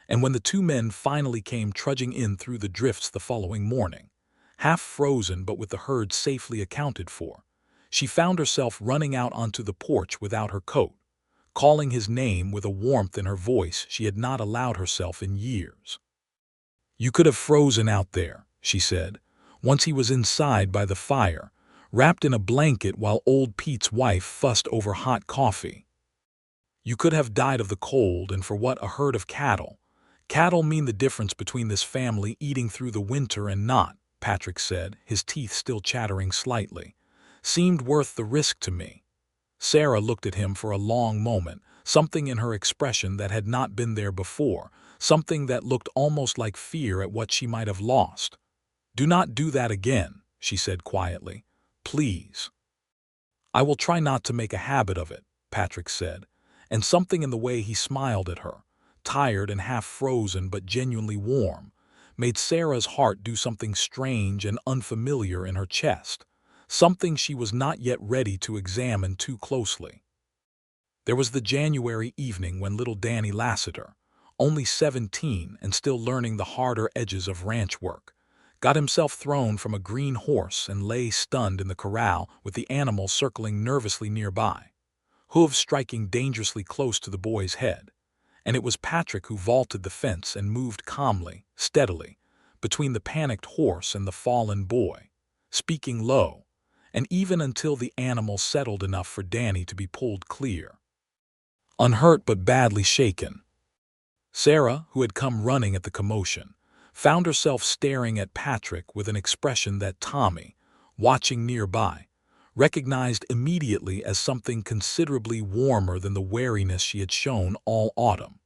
[SPEAKER 1] And when the 2 men finally came trudging in through the drifts the following morning, half frozen but with the herd safely accounted for, she found herself running out onto the porch without her coat, calling his name with a warmth in her voice she had not allowed herself in years. "You could have frozen out there," she said, once he was inside by the fire, wrapped in a blanket while old Pete's wife fussed over hot coffee. "You could have died of the cold, and for what a herd of cattle mean the difference between this family eating through the winter and not," Patrick said, his teeth still chattering slightly, "seemed worth the risk to me." Sarah looked at him for a long moment, something in her expression that had not been there before, something that looked almost like fear at what she might have lost. "Do not do that again," she said quietly. "Please." "I will try not to make a habit of it," Patrick said, and something in the way he smiled at her, tired and half frozen but genuinely warm, made Sarah's heart do something strange and unfamiliar in her chest, something she was not yet ready to examine too closely. There was the January evening when little Danny Lassiter, only 17 and still learning the harder edges of ranch work, got himself thrown from a green horse and lay stunned in the corral with the animal circling nervously nearby, hooves striking dangerously close to the boy's head, and it was Patrick who vaulted the fence and moved calmly, steadily, between the panicked horse and the fallen boy, speaking low, and even until the animal settled enough for Danny to be pulled clear. Unhurt but badly shaken, Sarah, who had come running at the commotion, found herself staring at Patrick with an expression that Tommy, watching nearby, recognized immediately as something considerably warmer than the wariness she had shown all autumn.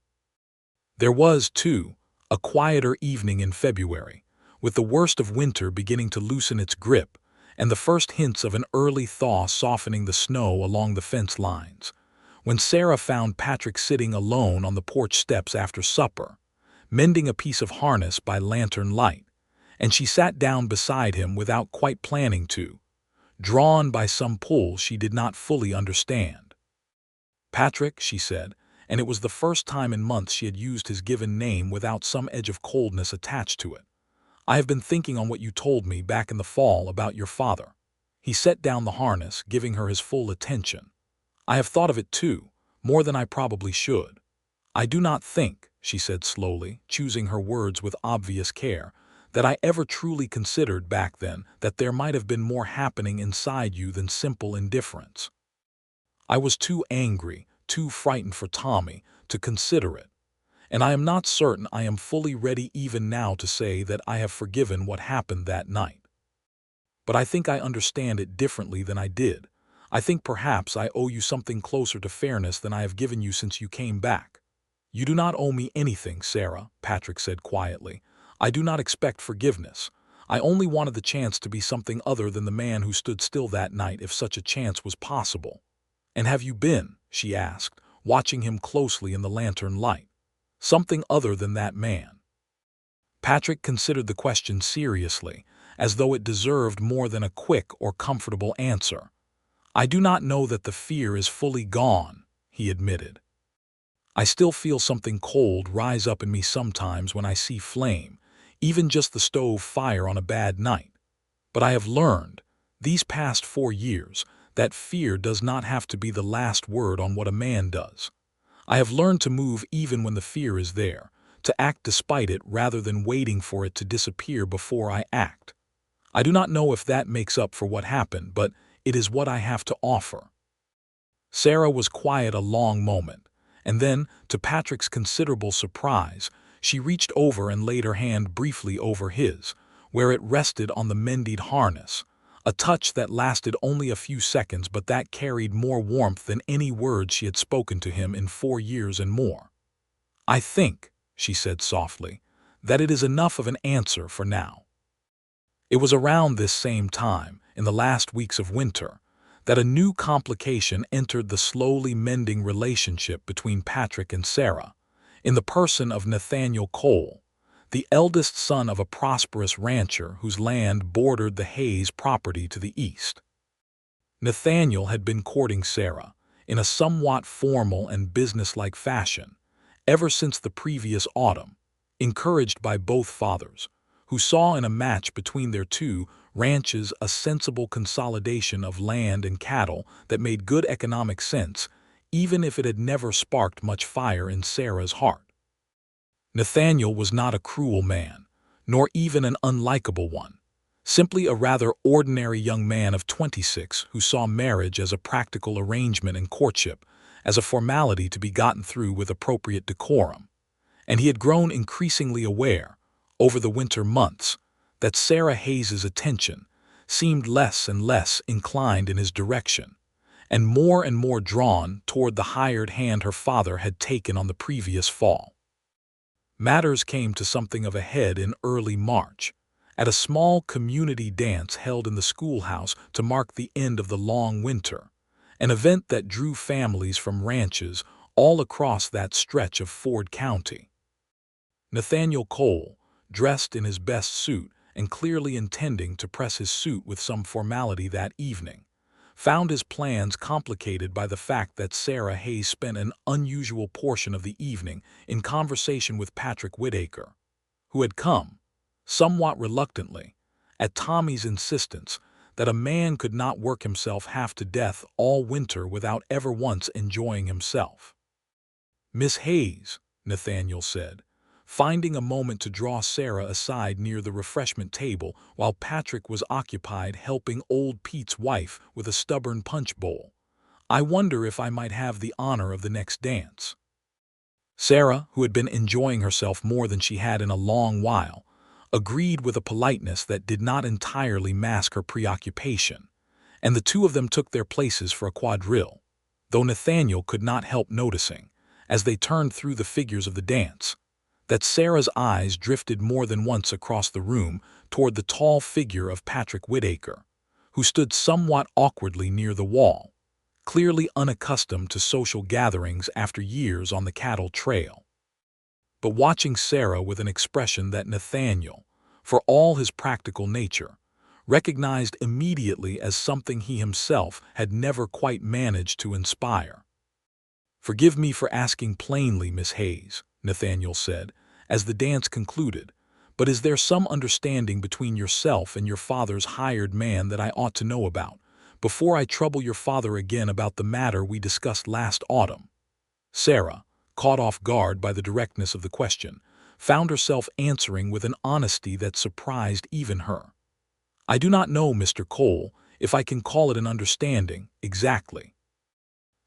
[SPEAKER 1] There was, too, a quieter evening in February, with the worst of winter beginning to loosen its grip and the first hints of an early thaw softening the snow along the fence lines, when Sarah found Patrick sitting alone on the porch steps after supper, mending a piece of harness by lantern light, and she sat down beside him without quite planning to, drawn by some pull she did not fully understand. "Patrick," she said, and it was the first time in months she had used his given name without some edge of coldness attached to it. "I have been thinking on what you told me back in the fall about your father." He set down the harness, giving her his full attention. "I have thought of it too, more than I probably should. I do not think," she said slowly, choosing her words with obvious care, "that I ever truly considered back then that there might have been more happening inside you than simple indifference. I was too angry, too frightened for Tommy, to consider it, and I am not certain I am fully ready even now to say that I have forgiven what happened that night. But I think I understand it differently than I did. I think perhaps I owe you something closer to fairness than I have given you since you came back." "You do not owe me anything, Sarah," Patrick said quietly. "I do not expect forgiveness. I only wanted the chance to be something other than the man who stood still that night if such a chance was possible." "And have you been?" she asked, watching him closely in the lantern light. "Something other than that man?" Patrick considered the question seriously, as though it deserved more than a quick or comfortable answer. "I do not know that the fear is fully gone," he admitted. "I still feel something cold rise up in me sometimes when I see flame, even just the stove fire on a bad night. But I have learned, these past 4 years, that fear does not have to be the last word on what a man does. I have learned to move even when the fear is there, to act despite it rather than waiting for it to disappear before I act. I do not know if that makes up for what happened, but it is what I have to offer." Sarah was quiet a long moment, and then, to Patrick's considerable surprise, she reached over and laid her hand briefly over his, where it rested on the mended harness, a touch that lasted only a few seconds but that carried more warmth than any words she had spoken to him in 4 years and more. "I think," she said softly, "that it is enough of an answer for now." It was around this same time, in the last weeks of winter, that a new complication entered the slowly mending relationship between Patrick and Sarah, in the person of Nathaniel Cole, the eldest son of a prosperous rancher whose land bordered the Hayes property to the east. Nathaniel had been courting Sarah, in a somewhat formal and businesslike fashion, ever since the previous autumn, encouraged by both fathers, who saw in a match between their two ranches a sensible consolidation of land and cattle that made good economic sense, even if it had never sparked much fire in Sarah's heart. Nathaniel was not a cruel man, nor even an unlikable one, simply a rather ordinary young man of 26 who saw marriage as a practical arrangement and courtship as a formality to be gotten through with appropriate decorum, and he had grown increasingly aware, over the winter months, that Sarah Hayes's attention seemed less and less inclined in his direction, and more drawn toward the hired hand her father had taken on the previous fall. Matters came to something of a head in early March, at a small community dance held in the schoolhouse to mark the end of the long winter, an event that drew families from ranches all across that stretch of Ford County. Nathaniel Cole, dressed in his best suit and clearly intending to press his suit with some formality that evening, found his plans complicated by the fact that Sarah Hayes spent an unusual portion of the evening in conversation with Patrick Whitaker, who had come, somewhat reluctantly, at Tommy's insistence that a man could not work himself half to death all winter without ever once enjoying himself. "Miss Hayes," Nathaniel said, finding a moment to draw Sarah aside near the refreshment table while Patrick was occupied helping old Pete's wife with a stubborn punch bowl. "I wonder if I might have the honor of the next dance." Sarah, who had been enjoying herself more than she had in a long while, agreed with a politeness that did not entirely mask her preoccupation, and the two of them took their places for a quadrille, though Nathaniel could not help noticing, as they turned through the figures of the dance, that Sarah's eyes drifted more than once across the room toward the tall figure of Patrick Whitaker, who stood somewhat awkwardly near the wall, clearly unaccustomed to social gatherings after years on the cattle trail. But watching Sarah with an expression that Nathaniel, for all his practical nature, recognized immediately as something he himself had never quite managed to inspire. "Forgive me for asking plainly, Miss Hayes," Nathaniel said, as the dance concluded, "but is there some understanding between yourself and your father's hired man that I ought to know about, before I trouble your father again about the matter we discussed last autumn?" Sarah, caught off guard by the directness of the question, found herself answering with an honesty that surprised even her. "I do not know, Mr. Cole, if I can call it an understanding, exactly.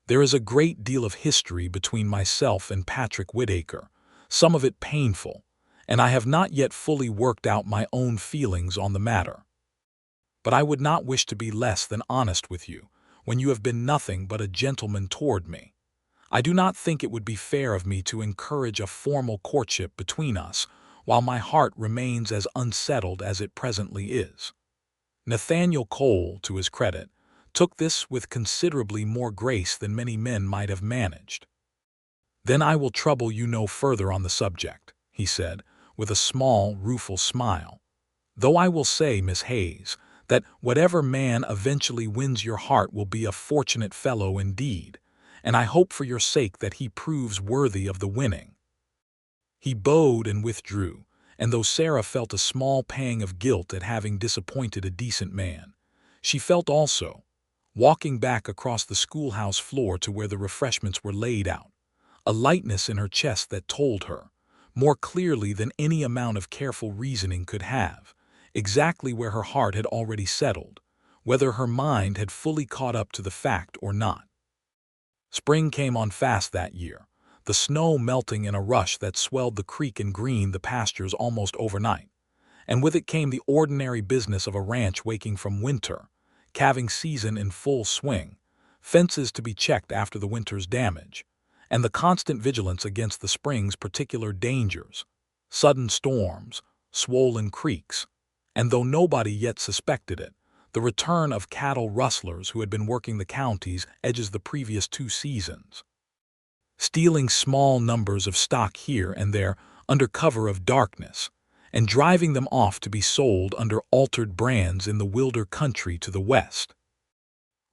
[SPEAKER 1] There is a great deal of history between myself and Patrick Whitaker, some of it painful, and I have not yet fully worked out my own feelings on the matter. But I would not wish to be less than honest with you, when you have been nothing but a gentleman toward me. I do not think it would be fair of me to encourage a formal courtship between us, while my heart remains as unsettled as it presently is." Nathaniel Cole, to his credit, took this with considerably more grace than many men might have managed. "Then I will trouble you no further on the subject," he said, with a small, rueful smile. "Though I will say, Miss Hayes, that whatever man eventually wins your heart will be a fortunate fellow indeed, and I hope for your sake that he proves worthy of the winning." He bowed and withdrew, and though Sarah felt a small pang of guilt at having disappointed a decent man, she felt also, walking back across the schoolhouse floor to where the refreshments were laid out, a lightness in her chest that told her, more clearly than any amount of careful reasoning could have, exactly where her heart had already settled, whether her mind had fully caught up to the fact or not. Spring came on fast that year, the snow melting in a rush that swelled the creek and greened the pastures almost overnight, and with it came the ordinary business of a ranch waking from winter, calving season in full swing, fences to be checked after the winter's damage, and the constant vigilance against the spring's particular dangers, sudden storms, swollen creeks, and though nobody yet suspected it, the return of cattle rustlers who had been working the county's edges the previous 2 seasons, stealing small numbers of stock here and there under cover of darkness, and driving them off to be sold under altered brands in the wilder country to the west.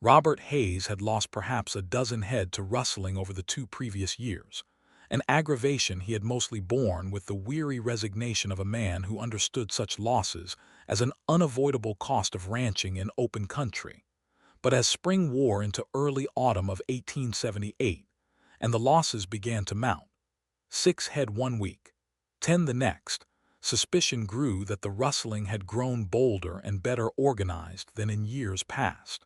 [SPEAKER 1] Robert Hayes had lost perhaps a dozen head to rustling over the 2 previous years, an aggravation he had mostly borne with the weary resignation of a man who understood such losses as an unavoidable cost of ranching in open country. But as spring wore into early autumn of 1878, and the losses began to mount, 6 head one week, 10 the next, suspicion grew that the rustling had grown bolder and better organized than in years past.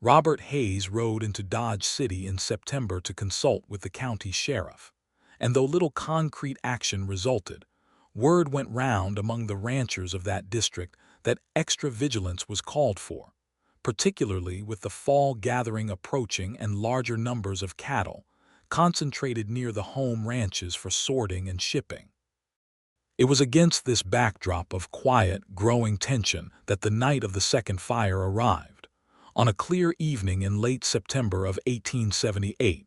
[SPEAKER 1] Robert Hayes rode into Dodge City in September to consult with the county sheriff, and though little concrete action resulted, word went round among the ranchers of that district that extra vigilance was called for, particularly with the fall gathering approaching and larger numbers of cattle concentrated near the home ranches for sorting and shipping. It was against this backdrop of quiet, growing tension that the night of the second fire arrived, on a clear evening in late September of 1878,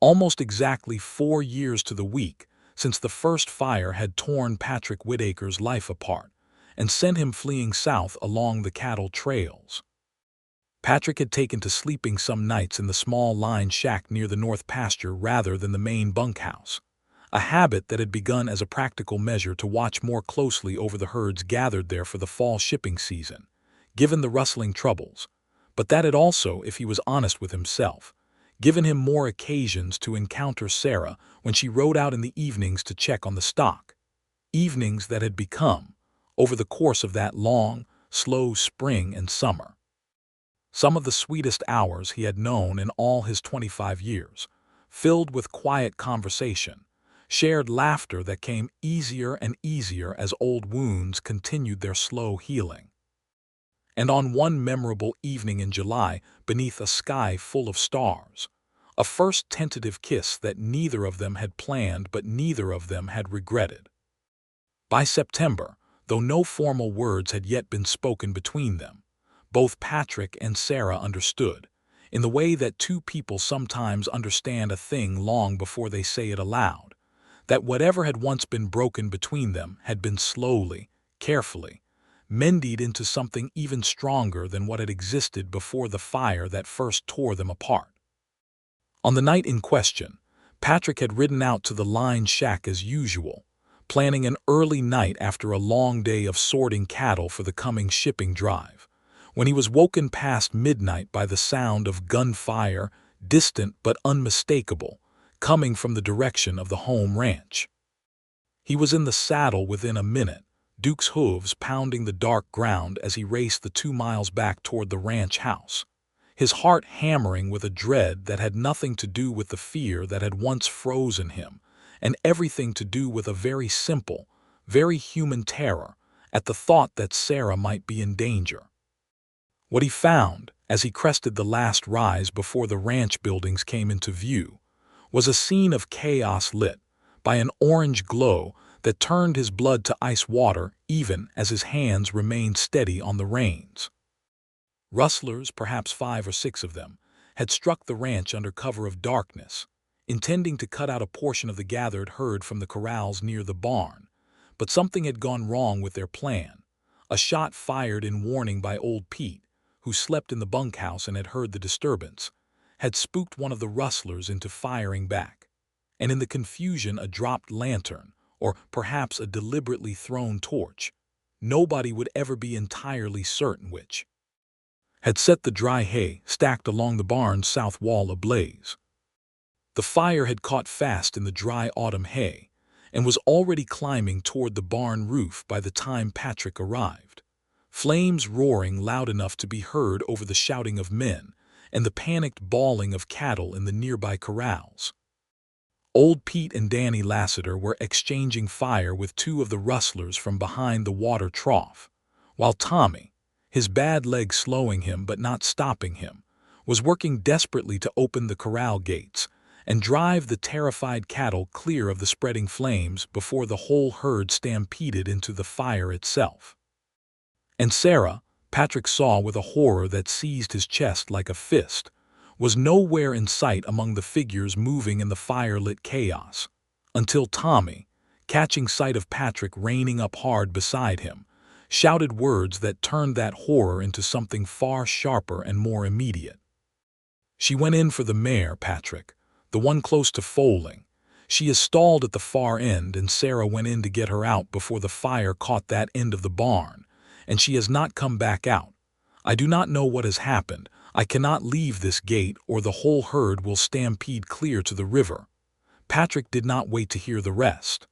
[SPEAKER 1] almost exactly 4 years to the week since the first fire had torn Patrick Whitaker's life apart and sent him fleeing south along the cattle trails. Patrick had taken to sleeping some nights in the small line shack near the north pasture rather than the main bunkhouse, a habit that had begun as a practical measure to watch more closely over the herds gathered there for the fall shipping season, given the rustling troubles, but that had also, if he was honest with himself, given him more occasions to encounter Sarah when she rode out in the evenings to check on the stock. Evenings that had become, over the course of that long, slow spring and summer, some of the sweetest hours he had known in all his 25 years, filled with quiet conversation, shared laughter that came easier and easier as old wounds continued their slow healing. And on one memorable evening in July, beneath a sky full of stars, a first tentative kiss that neither of them had planned but neither of them had regretted. By September, though no formal words had yet been spoken between them, both Patrick and Sarah understood, in the way that two people sometimes understand a thing long before they say it aloud, that whatever had once been broken between them had been slowly, carefully, mended into something even stronger than what had existed before the fire that first tore them apart. On the night in question, Patrick had ridden out to the line shack as usual, planning an early night after a long day of sorting cattle for the coming shipping drive, when he was woken past midnight by the sound of gunfire, distant but unmistakable, coming from the direction of the home ranch. He was in the saddle within a minute, Duke's hooves pounding the dark ground as he raced the 2 miles back toward the ranch house, his heart hammering with a dread that had nothing to do with the fear that had once frozen him, and everything to do with a very simple, very human terror at the thought that Sarah might be in danger. What he found, as he crested the last rise before the ranch buildings came into view, was a scene of chaos lit by an orange glow that turned his blood to ice water even as his hands remained steady on the reins. Rustlers, perhaps 5 or 6 of them, had struck the ranch under cover of darkness, intending to cut out a portion of the gathered herd from the corrals near the barn, but something had gone wrong with their plan. A shot fired in warning by old Pete, who slept in the bunkhouse and had heard the disturbance, had spooked one of the rustlers into firing back, and in the confusion a dropped lantern, or perhaps a deliberately thrown torch, nobody would ever be entirely certain which, had set the dry hay stacked along the barn's south wall ablaze. The fire had caught fast in the dry autumn hay and was already climbing toward the barn roof by the time Patrick arrived, flames roaring loud enough to be heard over the shouting of men and the panicked bawling of cattle in the nearby corrals. Old Pete and Danny Lassiter were exchanging fire with 2 of the rustlers from behind the water trough, while Tommy, his bad leg slowing him but not stopping him, was working desperately to open the corral gates and drive the terrified cattle clear of the spreading flames before the whole herd stampeded into the fire itself. And Sarah, Patrick saw with a horror that seized his chest like a fist, was nowhere in sight among the figures moving in the fire-lit chaos, until Tommy, catching sight of Patrick reining up hard beside him, shouted words that turned that horror into something far sharper and more immediate. "She went in for the mare, Patrick, the one close to foaling. She is stalled at the far end, and Sarah went in to get her out before the fire caught that end of the barn, and she has not come back out. I do not know what has happened. I cannot leave this gate or the whole herd will stampede clear to the river." Patrick did not wait to hear the rest.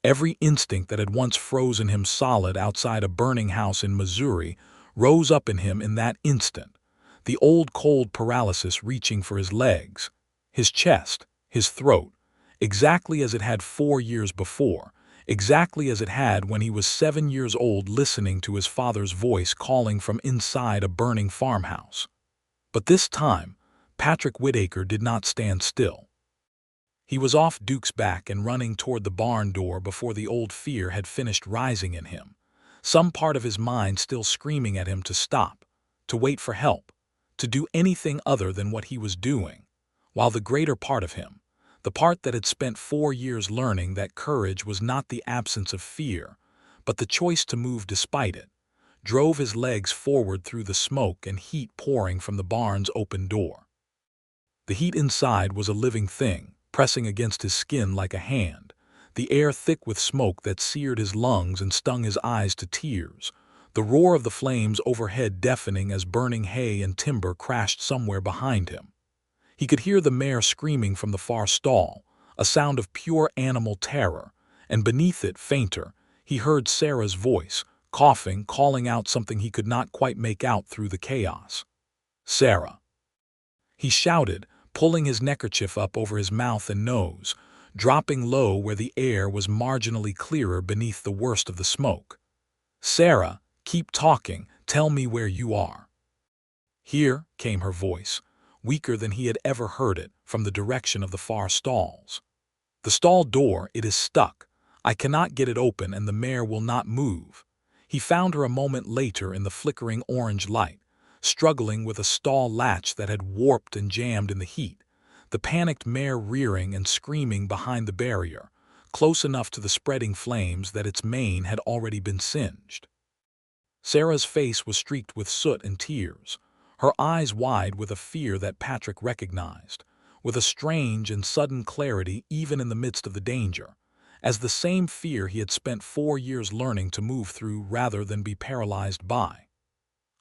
[SPEAKER 1] Every instinct that had once frozen him solid outside a burning house in Missouri rose up in him in that instant, the old cold paralysis reaching for his legs, his chest, his throat, exactly as it had 4 years before, exactly as it had when he was 7 years old listening to his father's voice calling from inside a burning farmhouse. But this time, Patrick Whitaker did not stand still. He was off Duke's back and running toward the barn door before the old fear had finished rising in him, some part of his mind still screaming at him to stop, to wait for help, to do anything other than what he was doing, while the greater part of him, the part that had spent 4 years learning that courage was not the absence of fear, but the choice to move despite it, drove his legs forward through the smoke and heat pouring from the barn's open door. The heat inside was a living thing, pressing against his skin like a hand, the air thick with smoke that seared his lungs and stung his eyes to tears, the roar of the flames overhead deafening as burning hay and timber crashed somewhere behind him. He could hear the mare screaming from the far stall, a sound of pure animal terror, and beneath it, fainter, he heard Sarah's voice, coughing, calling out something he could not quite make out through the chaos. "Sarah!" he shouted, pulling his neckerchief up over his mouth and nose, dropping low where the air was marginally clearer beneath the worst of the smoke. "Sarah, keep talking, tell me where you are." "Here," came her voice, weaker than he had ever heard it, from the direction of the far stalls. "The stall door, it is stuck. I cannot get it open and the mare will not move." He found her a moment later in the flickering orange light, struggling with a stall latch that had warped and jammed in the heat, the panicked mare rearing and screaming behind the barrier, close enough to the spreading flames that its mane had already been singed. Sarah's face was streaked with soot and tears, her eyes wide with a fear that Patrick recognized, with a strange and sudden clarity even in the midst of the danger, as the same fear he had spent 4 years learning to move through rather than be paralyzed by.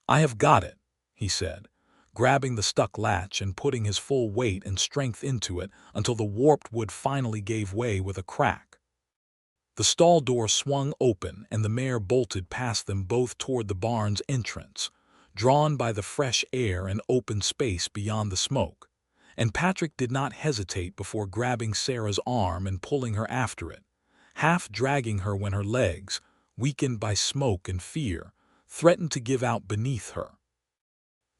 [SPEAKER 1] "I have got it," he said, grabbing the stuck latch and putting his full weight and strength into it until the warped wood finally gave way with a crack. The stall door swung open and the mare bolted past them both toward the barn's entrance, drawn by the fresh air and open space beyond the smoke, and Patrick did not hesitate before grabbing Sarah's arm and pulling her after it, half dragging her when her legs, weakened by smoke and fear, threatened to give out beneath her.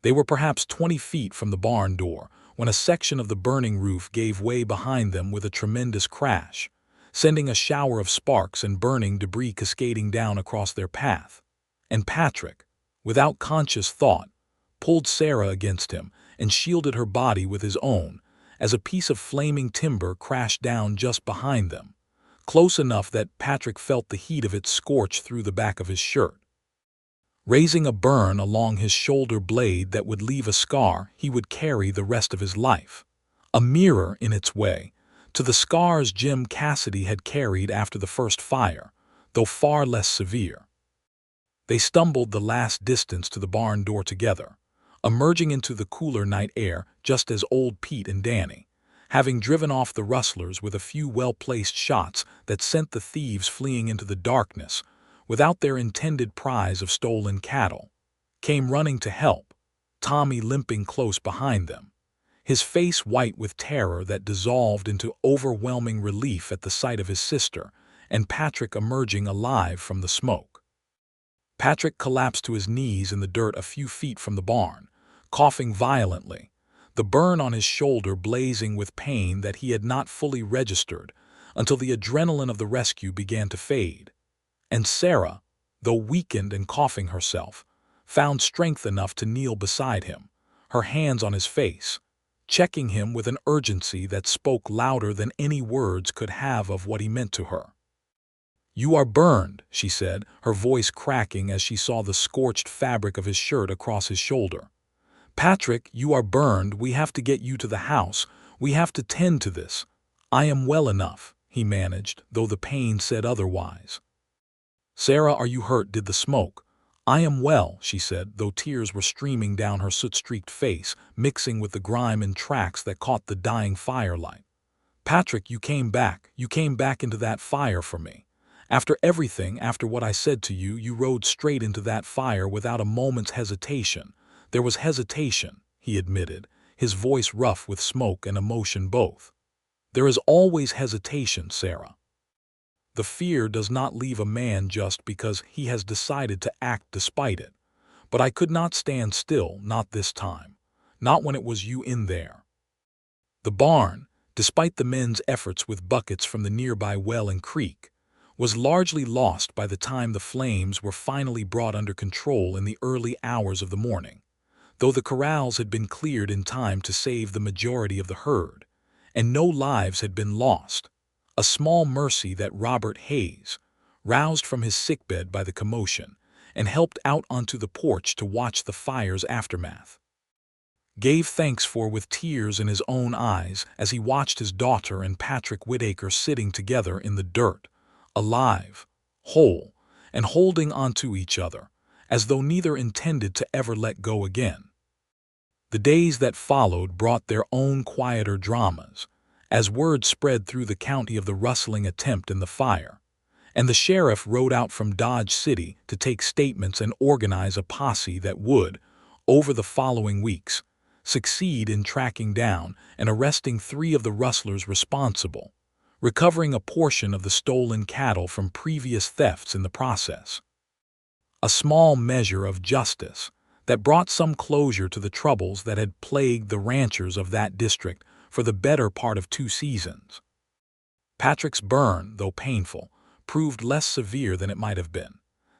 [SPEAKER 1] They were perhaps 20 feet from the barn door when a section of the burning roof gave way behind them with a tremendous crash, sending a shower of sparks and burning debris cascading down across their path. And Patrick, without conscious thought, pulled Sarah against him and shielded her body with his own as a piece of flaming timber crashed down just behind them, close enough that Patrick felt the heat of it scorch through the back of his shirt. Raising a burn along his shoulder blade that would leave a scar he would carry the rest of his life, a mirror in its way to the scars Jim Cassidy had carried after the first fire, though far less severe. They stumbled the last distance to the barn door together, emerging into the cooler night air just as old Pete and Danny, having driven off the rustlers with a few well-placed shots that sent the thieves fleeing into the darkness without their intended prize of stolen cattle, came running to help, Tommy limping close behind them, his face white with terror that dissolved into overwhelming relief at the sight of his sister, and Patrick emerging alive from the smoke. Patrick collapsed to his knees in the dirt a few feet from the barn, coughing violently, the burn on his shoulder blazing with pain that he had not fully registered until the adrenaline of the rescue began to fade. And Sarah, though weakened and coughing herself, found strength enough to kneel beside him, her hands on his face, checking him with an urgency that spoke louder than any words could have of what he meant to her. "You are burned," she said, her voice cracking as she saw the scorched fabric of his shirt across his shoulder. "Patrick, you are burned. We have to get you to the house. We have to tend to this." "I am well enough," he managed, though the pain said otherwise. "Sarah, are you hurt? Did the smoke?" "I am well," she said, though tears were streaming down her soot-streaked face, mixing with the grime and tracks that caught the dying firelight. "Patrick, you came back into that fire for me. After everything, after what I said to you, you rode straight into that fire without a moment's hesitation." "There was hesitation," he admitted, his voice rough with smoke and emotion both. "There is always hesitation, Sarah. The fear does not leave a man just because he has decided to act despite it. But I could not stand still, not this time. Not when it was you in there." The barn, despite the men's efforts with buckets from the nearby well and creek, was largely lost by the time the flames were finally brought under control in the early hours of the morning, though the corrals had been cleared in time to save the majority of the herd, and no lives had been lost. A small mercy that Robert Hayes, roused from his sickbed by the commotion and helped out onto the porch to watch the fire's aftermath, gave thanks for with tears in his own eyes as he watched his daughter and Patrick Whitaker sitting together in the dirt, alive, whole, and holding onto each other, as though neither intended to ever let go again. The days that followed brought their own quieter dramas, as word spread through the county of the rustling attempt in the fire, and the sheriff rode out from Dodge City to take statements and organize a posse that would, over the following weeks, succeed in tracking down and arresting 3 of the rustlers responsible, recovering a portion of the stolen cattle from previous thefts in the process. A small measure of justice that brought some closure to the troubles that had plagued the ranchers of that district for the better part of 2 seasons. Patrick's burn, though painful, proved less severe than it might have been,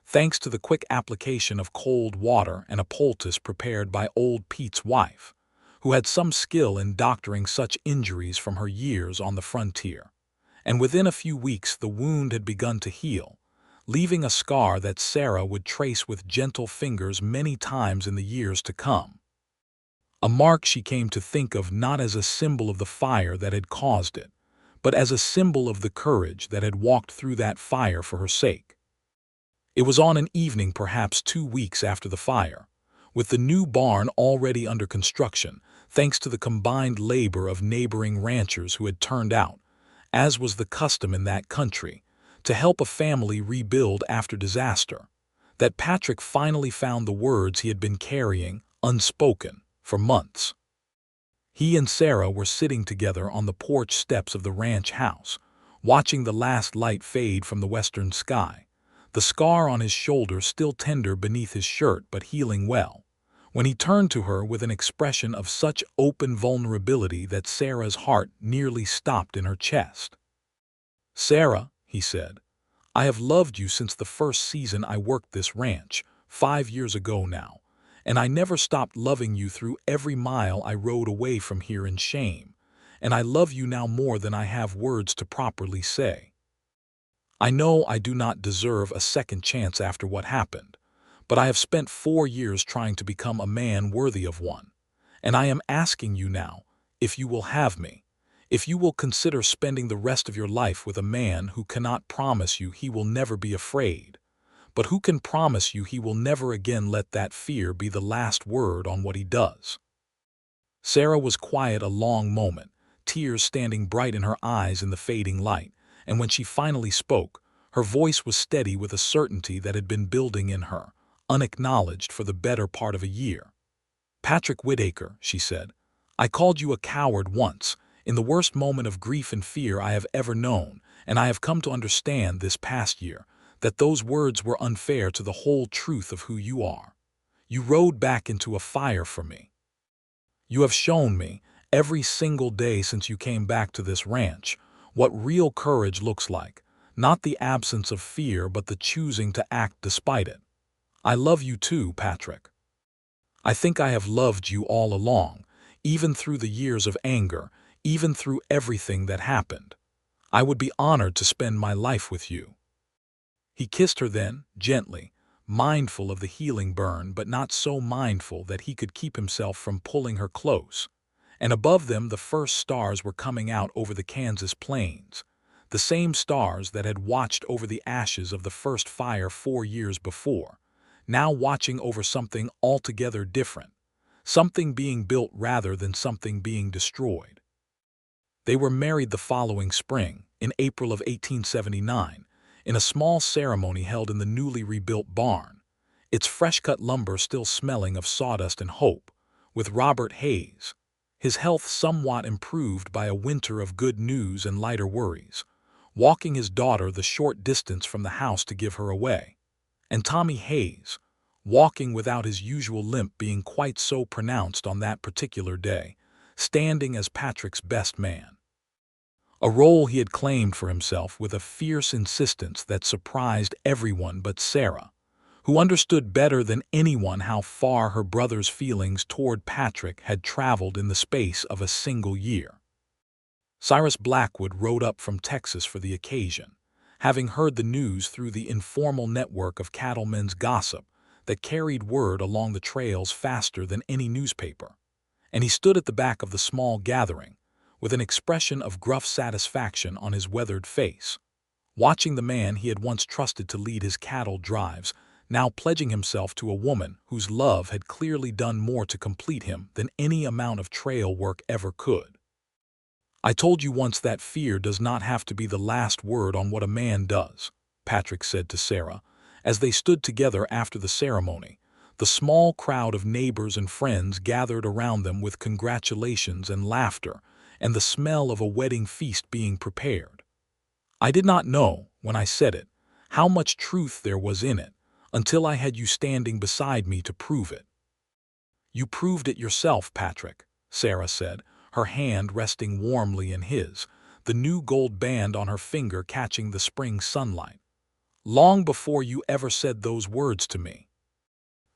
[SPEAKER 1] thanks to the quick application of cold water and a poultice prepared by old Pete's wife, who had some skill in doctoring such injuries from her years on the frontier. And within a few weeks the wound had begun to heal, leaving a scar that Sarah would trace with gentle fingers many times in the years to come. A mark she came to think of not as a symbol of the fire that had caused it, but as a symbol of the courage that had walked through that fire for her sake. It was on an evening perhaps 2 weeks after the fire, with the new barn already under construction, thanks to the combined labor of neighboring ranchers who had turned out, as was the custom in that country, to help a family rebuild after disaster, that Patrick finally found the words he had been carrying, unspoken, for months. He and Sarah were sitting together on the porch steps of the ranch house, watching the last light fade from the western sky, the scar on his shoulder still tender beneath his shirt but healing well, when he turned to her with an expression of such open vulnerability that Sarah's heart nearly stopped in her chest. "Sarah," he said, "I have loved you since the first season I worked this ranch, 5 years ago now, and I never stopped loving you through every mile I rode away from here in shame, and I love you now more than I have words to properly say. I know I do not deserve a second chance after what happened, but I have spent 4 years trying to become a man worthy of one, and I am asking you now, if you will have me, if you will consider spending the rest of your life with a man who cannot promise you he will never be afraid, but who can promise you he will never again let that fear be the last word on what he does." Sarah was quiet a long moment, tears standing bright in her eyes in the fading light, and when she finally spoke, her voice was steady with a certainty that had been building in her, unacknowledged for the better part of a year. "Patrick Whitaker," she said, "I called you a coward once, in the worst moment of grief and fear I have ever known, and I have come to understand this past year that those words were unfair to the whole truth of who you are. You rode back into a fire for me. You have shown me, every single day since you came back to this ranch, what real courage looks like, not the absence of fear but the choosing to act despite it. I love you too, Patrick. I think I have loved you all along, even through the years of anger, even through everything that happened. I would be honored to spend my life with you." He kissed her then, gently, mindful of the healing burn but not so mindful that he could keep himself from pulling her close, and above them the first stars were coming out over the Kansas plains, the same stars that had watched over the ashes of the first fire 4 years before, now watching over something altogether different, something being built rather than something being destroyed. They were married the following spring, in April of 1879, in a small ceremony held in the newly rebuilt barn, its fresh-cut lumber still smelling of sawdust and hope, with Robert Hayes, his health somewhat improved by a winter of good news and lighter worries, walking his daughter the short distance from the house to give her away, and Tommy Hayes, walking without his usual limp being quite so pronounced on that particular day, standing as Patrick's best man. A role he had claimed for himself with a fierce insistence that surprised everyone but Sarah, who understood better than anyone how far her brother's feelings toward Patrick had traveled in the space of a single year. Cyrus Blackwood rode up from Texas for the occasion, having heard the news through the informal network of cattlemen's gossip that carried word along the trails faster than any newspaper, and he stood at the back of the small gathering, with an expression of gruff satisfaction on his weathered face, watching the man he had once trusted to lead his cattle drives now pledging himself to a woman whose love had clearly done more to complete him than any amount of trail work ever could. "I told you once that fear does not have to be the last word on what a man does," Patrick said to Sarah, as they stood together after the ceremony. The small crowd of neighbors and friends gathered around them with congratulations and laughter, and the smell of a wedding feast being prepared. "I did not know, when I said it, how much truth there was in it, until I had you standing beside me to prove it." "You proved it yourself, Patrick," Sarah said, her hand resting warmly in his, the new gold band on her finger catching the spring sunlight. "Long before you ever said those words to me.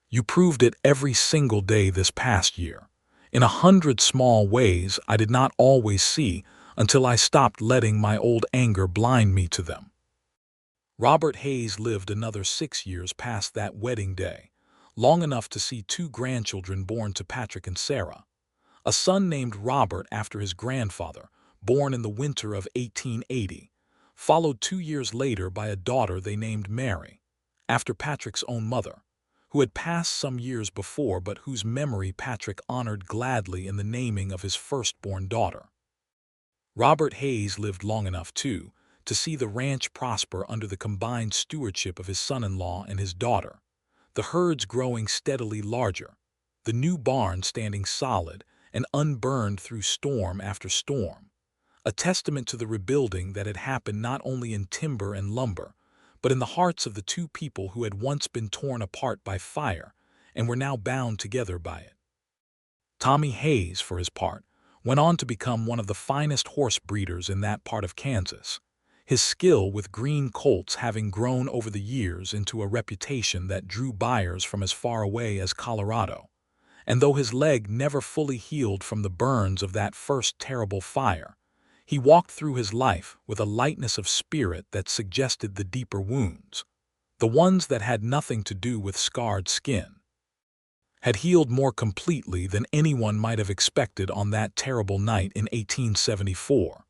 [SPEAKER 1] You proved it every single day this past year, in 100 small ways I did not always see until I stopped letting my old anger blind me to them." Robert Hayes lived another 6 years past that wedding day, long enough to see 2 grandchildren born to Patrick and Sarah. A son named Robert after his grandfather, born in the winter of 1880, followed 2 years later by a daughter they named Mary, after Patrick's own mother, who had passed some years before but whose memory Patrick honored gladly in the naming of his firstborn daughter. Robert Hayes lived long enough, too, to see the ranch prosper under the combined stewardship of his son-in-law and his daughter, the herds growing steadily larger, the new barn standing solid and unburned through storm after storm, a testament to the rebuilding that had happened not only in timber and lumber, but in the hearts of the 2 people who had once been torn apart by fire and were now bound together by it. Tommy Hayes, for his part, went on to become one of the finest horse breeders in that part of Kansas, his skill with green colts having grown over the years into a reputation that drew buyers from as far away as Colorado. And though his leg never fully healed from the burns of that first terrible fire, he walked through his life with a lightness of spirit that suggested the deeper wounds, the ones that had nothing to do with scarred skin, had healed more completely than anyone might have expected on that terrible night in 1874.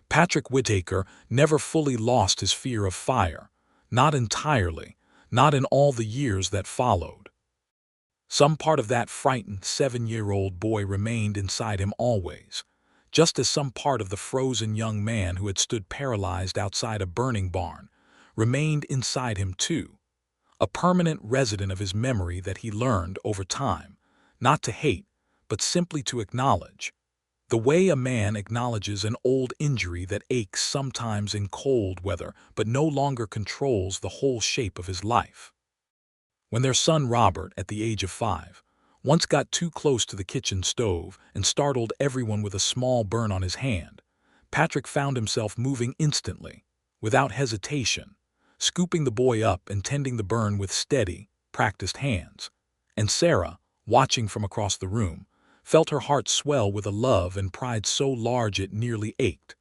[SPEAKER 1] Patrick Whittaker never fully lost his fear of fire, not entirely, not in all the years that followed. Some part of that frightened 7-year-old boy remained inside him always, just as some part of the frozen young man who had stood paralyzed outside a burning barn remained inside him too, a permanent resident of his memory that he learned over time, not to hate, but simply to acknowledge, the way a man acknowledges an old injury that aches sometimes in cold weather but no longer controls the whole shape of his life. When their son Robert, at the age of 5, once got too close to the kitchen stove and startled everyone with a small burn on his hand, Patrick found himself moving instantly, without hesitation, scooping the boy up and tending the burn with steady, practiced hands. And Sarah, watching from across the room, felt her heart swell with a love and pride so large it nearly ached,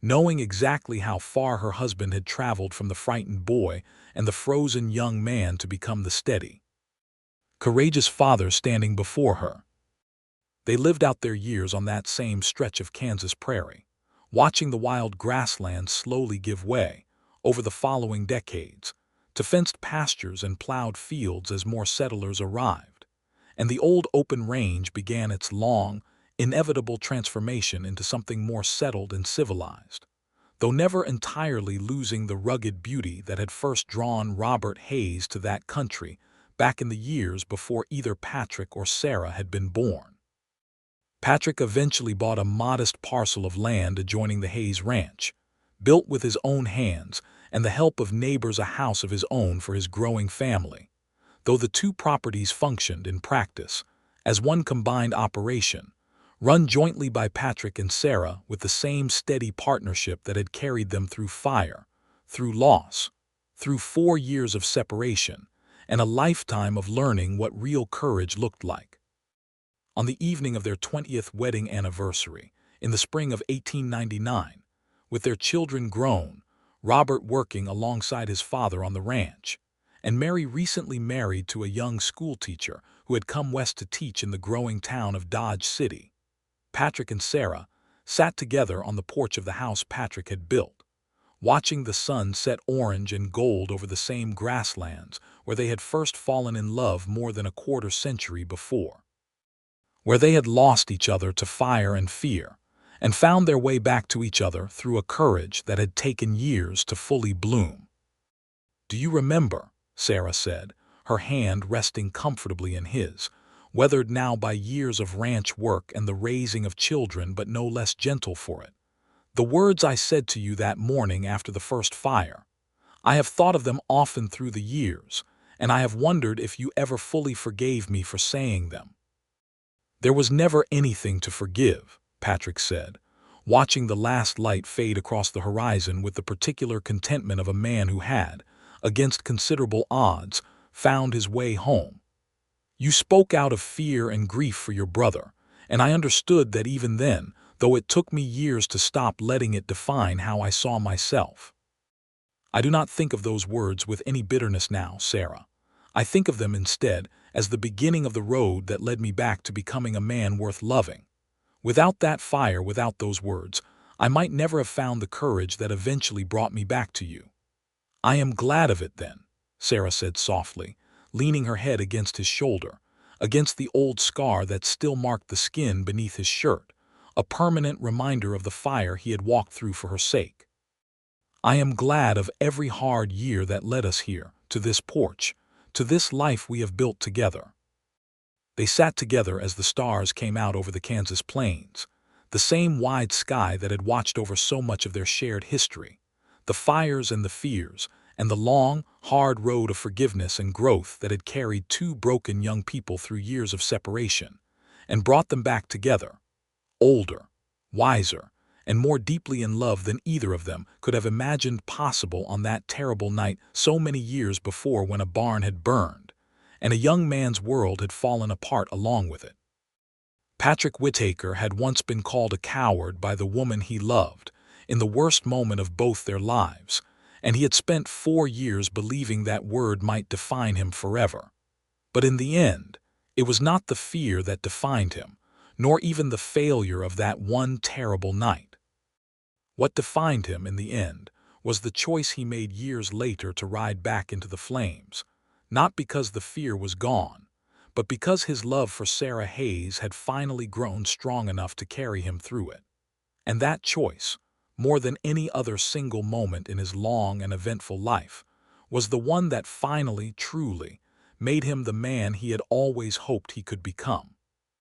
[SPEAKER 1] knowing exactly how far her husband had traveled from the frightened boy and the frozen young man to become the steady, courageous father standing before her. They lived out their years on that same stretch of Kansas prairie, watching the wild grasslands slowly give way, over the following decades, to fenced pastures and plowed fields as more settlers arrived, and the old open range began its long, inevitable transformation into something more settled and civilized, though never entirely losing the rugged beauty that had first drawn Robert Hayes to that country back in the years before either Patrick or Sarah had been born. Patrick eventually bought a modest parcel of land adjoining the Hayes Ranch, built with his own hands and the help of neighbors a house of his own for his growing family, though the 2 properties functioned in practice as one combined operation, run jointly by Patrick and Sarah with the same steady partnership that had carried them through fire, through loss, through 4 years of separation, and a lifetime of learning what real courage looked like. On the evening of their 20th wedding anniversary, in the spring of 1899, with their children grown, Robert working alongside his father on the ranch, and Mary recently married to a young schoolteacher who had come west to teach in the growing town of Dodge City, Patrick and Sarah sat together on the porch of the house Patrick had built, watching the sun set orange and gold over the same grasslands where they had first fallen in love more than a quarter century before, where they had lost each other to fire and fear, and found their way back to each other through a courage that had taken years to fully bloom. "Do you remember?" Sarah said, her hand resting comfortably in his, weathered now by years of ranch work and the raising of children but no less gentle for it. "The words I said to you that morning after the first fire. I have thought of them often through the years, and I have wondered if you ever fully forgave me for saying them." "There was never anything to forgive," Patrick said, watching the last light fade across the horizon with the particular contentment of a man who had, against considerable odds, found his way home. "You spoke out of fear and grief for your brother, and I understood that even then, though it took me years to stop letting it define how I saw myself. I do not think of those words with any bitterness now, Sarah. I think of them instead as the beginning of the road that led me back to becoming a man worth loving. Without that fire, without those words, I might never have found the courage that eventually brought me back to you." "I am glad of it then," Sarah said softly, leaning her head against his shoulder, against the old scar that still marked the skin beneath his shirt, a permanent reminder of the fire he had walked through for her sake. "I am glad of every hard year that led us here, to this porch, to this life we have built together." They sat together as the stars came out over the Kansas plains, the same wide sky that had watched over so much of their shared history, the fires and the fears, and the long, hard road of forgiveness and growth that had carried two broken young people through years of separation, and brought them back together, older, wiser, and more deeply in love than either of them could have imagined possible on that terrible night so many years before, when a barn had burned, and a young man's world had fallen apart along with it. Patrick Whittaker had once been called a coward by the woman he loved, in the worst moment of both their lives, and he had spent 4 years believing that word might define him forever. But in the end, it was not the fear that defined him, nor even the failure of that one terrible night. What defined him in the end was the choice he made years later to ride back into the flames, not because the fear was gone, but because his love for Sarah Hayes had finally grown strong enough to carry him through it. And that choice, more than any other single moment in his long and eventful life, was the one that finally, truly, made him the man he had always hoped he could become.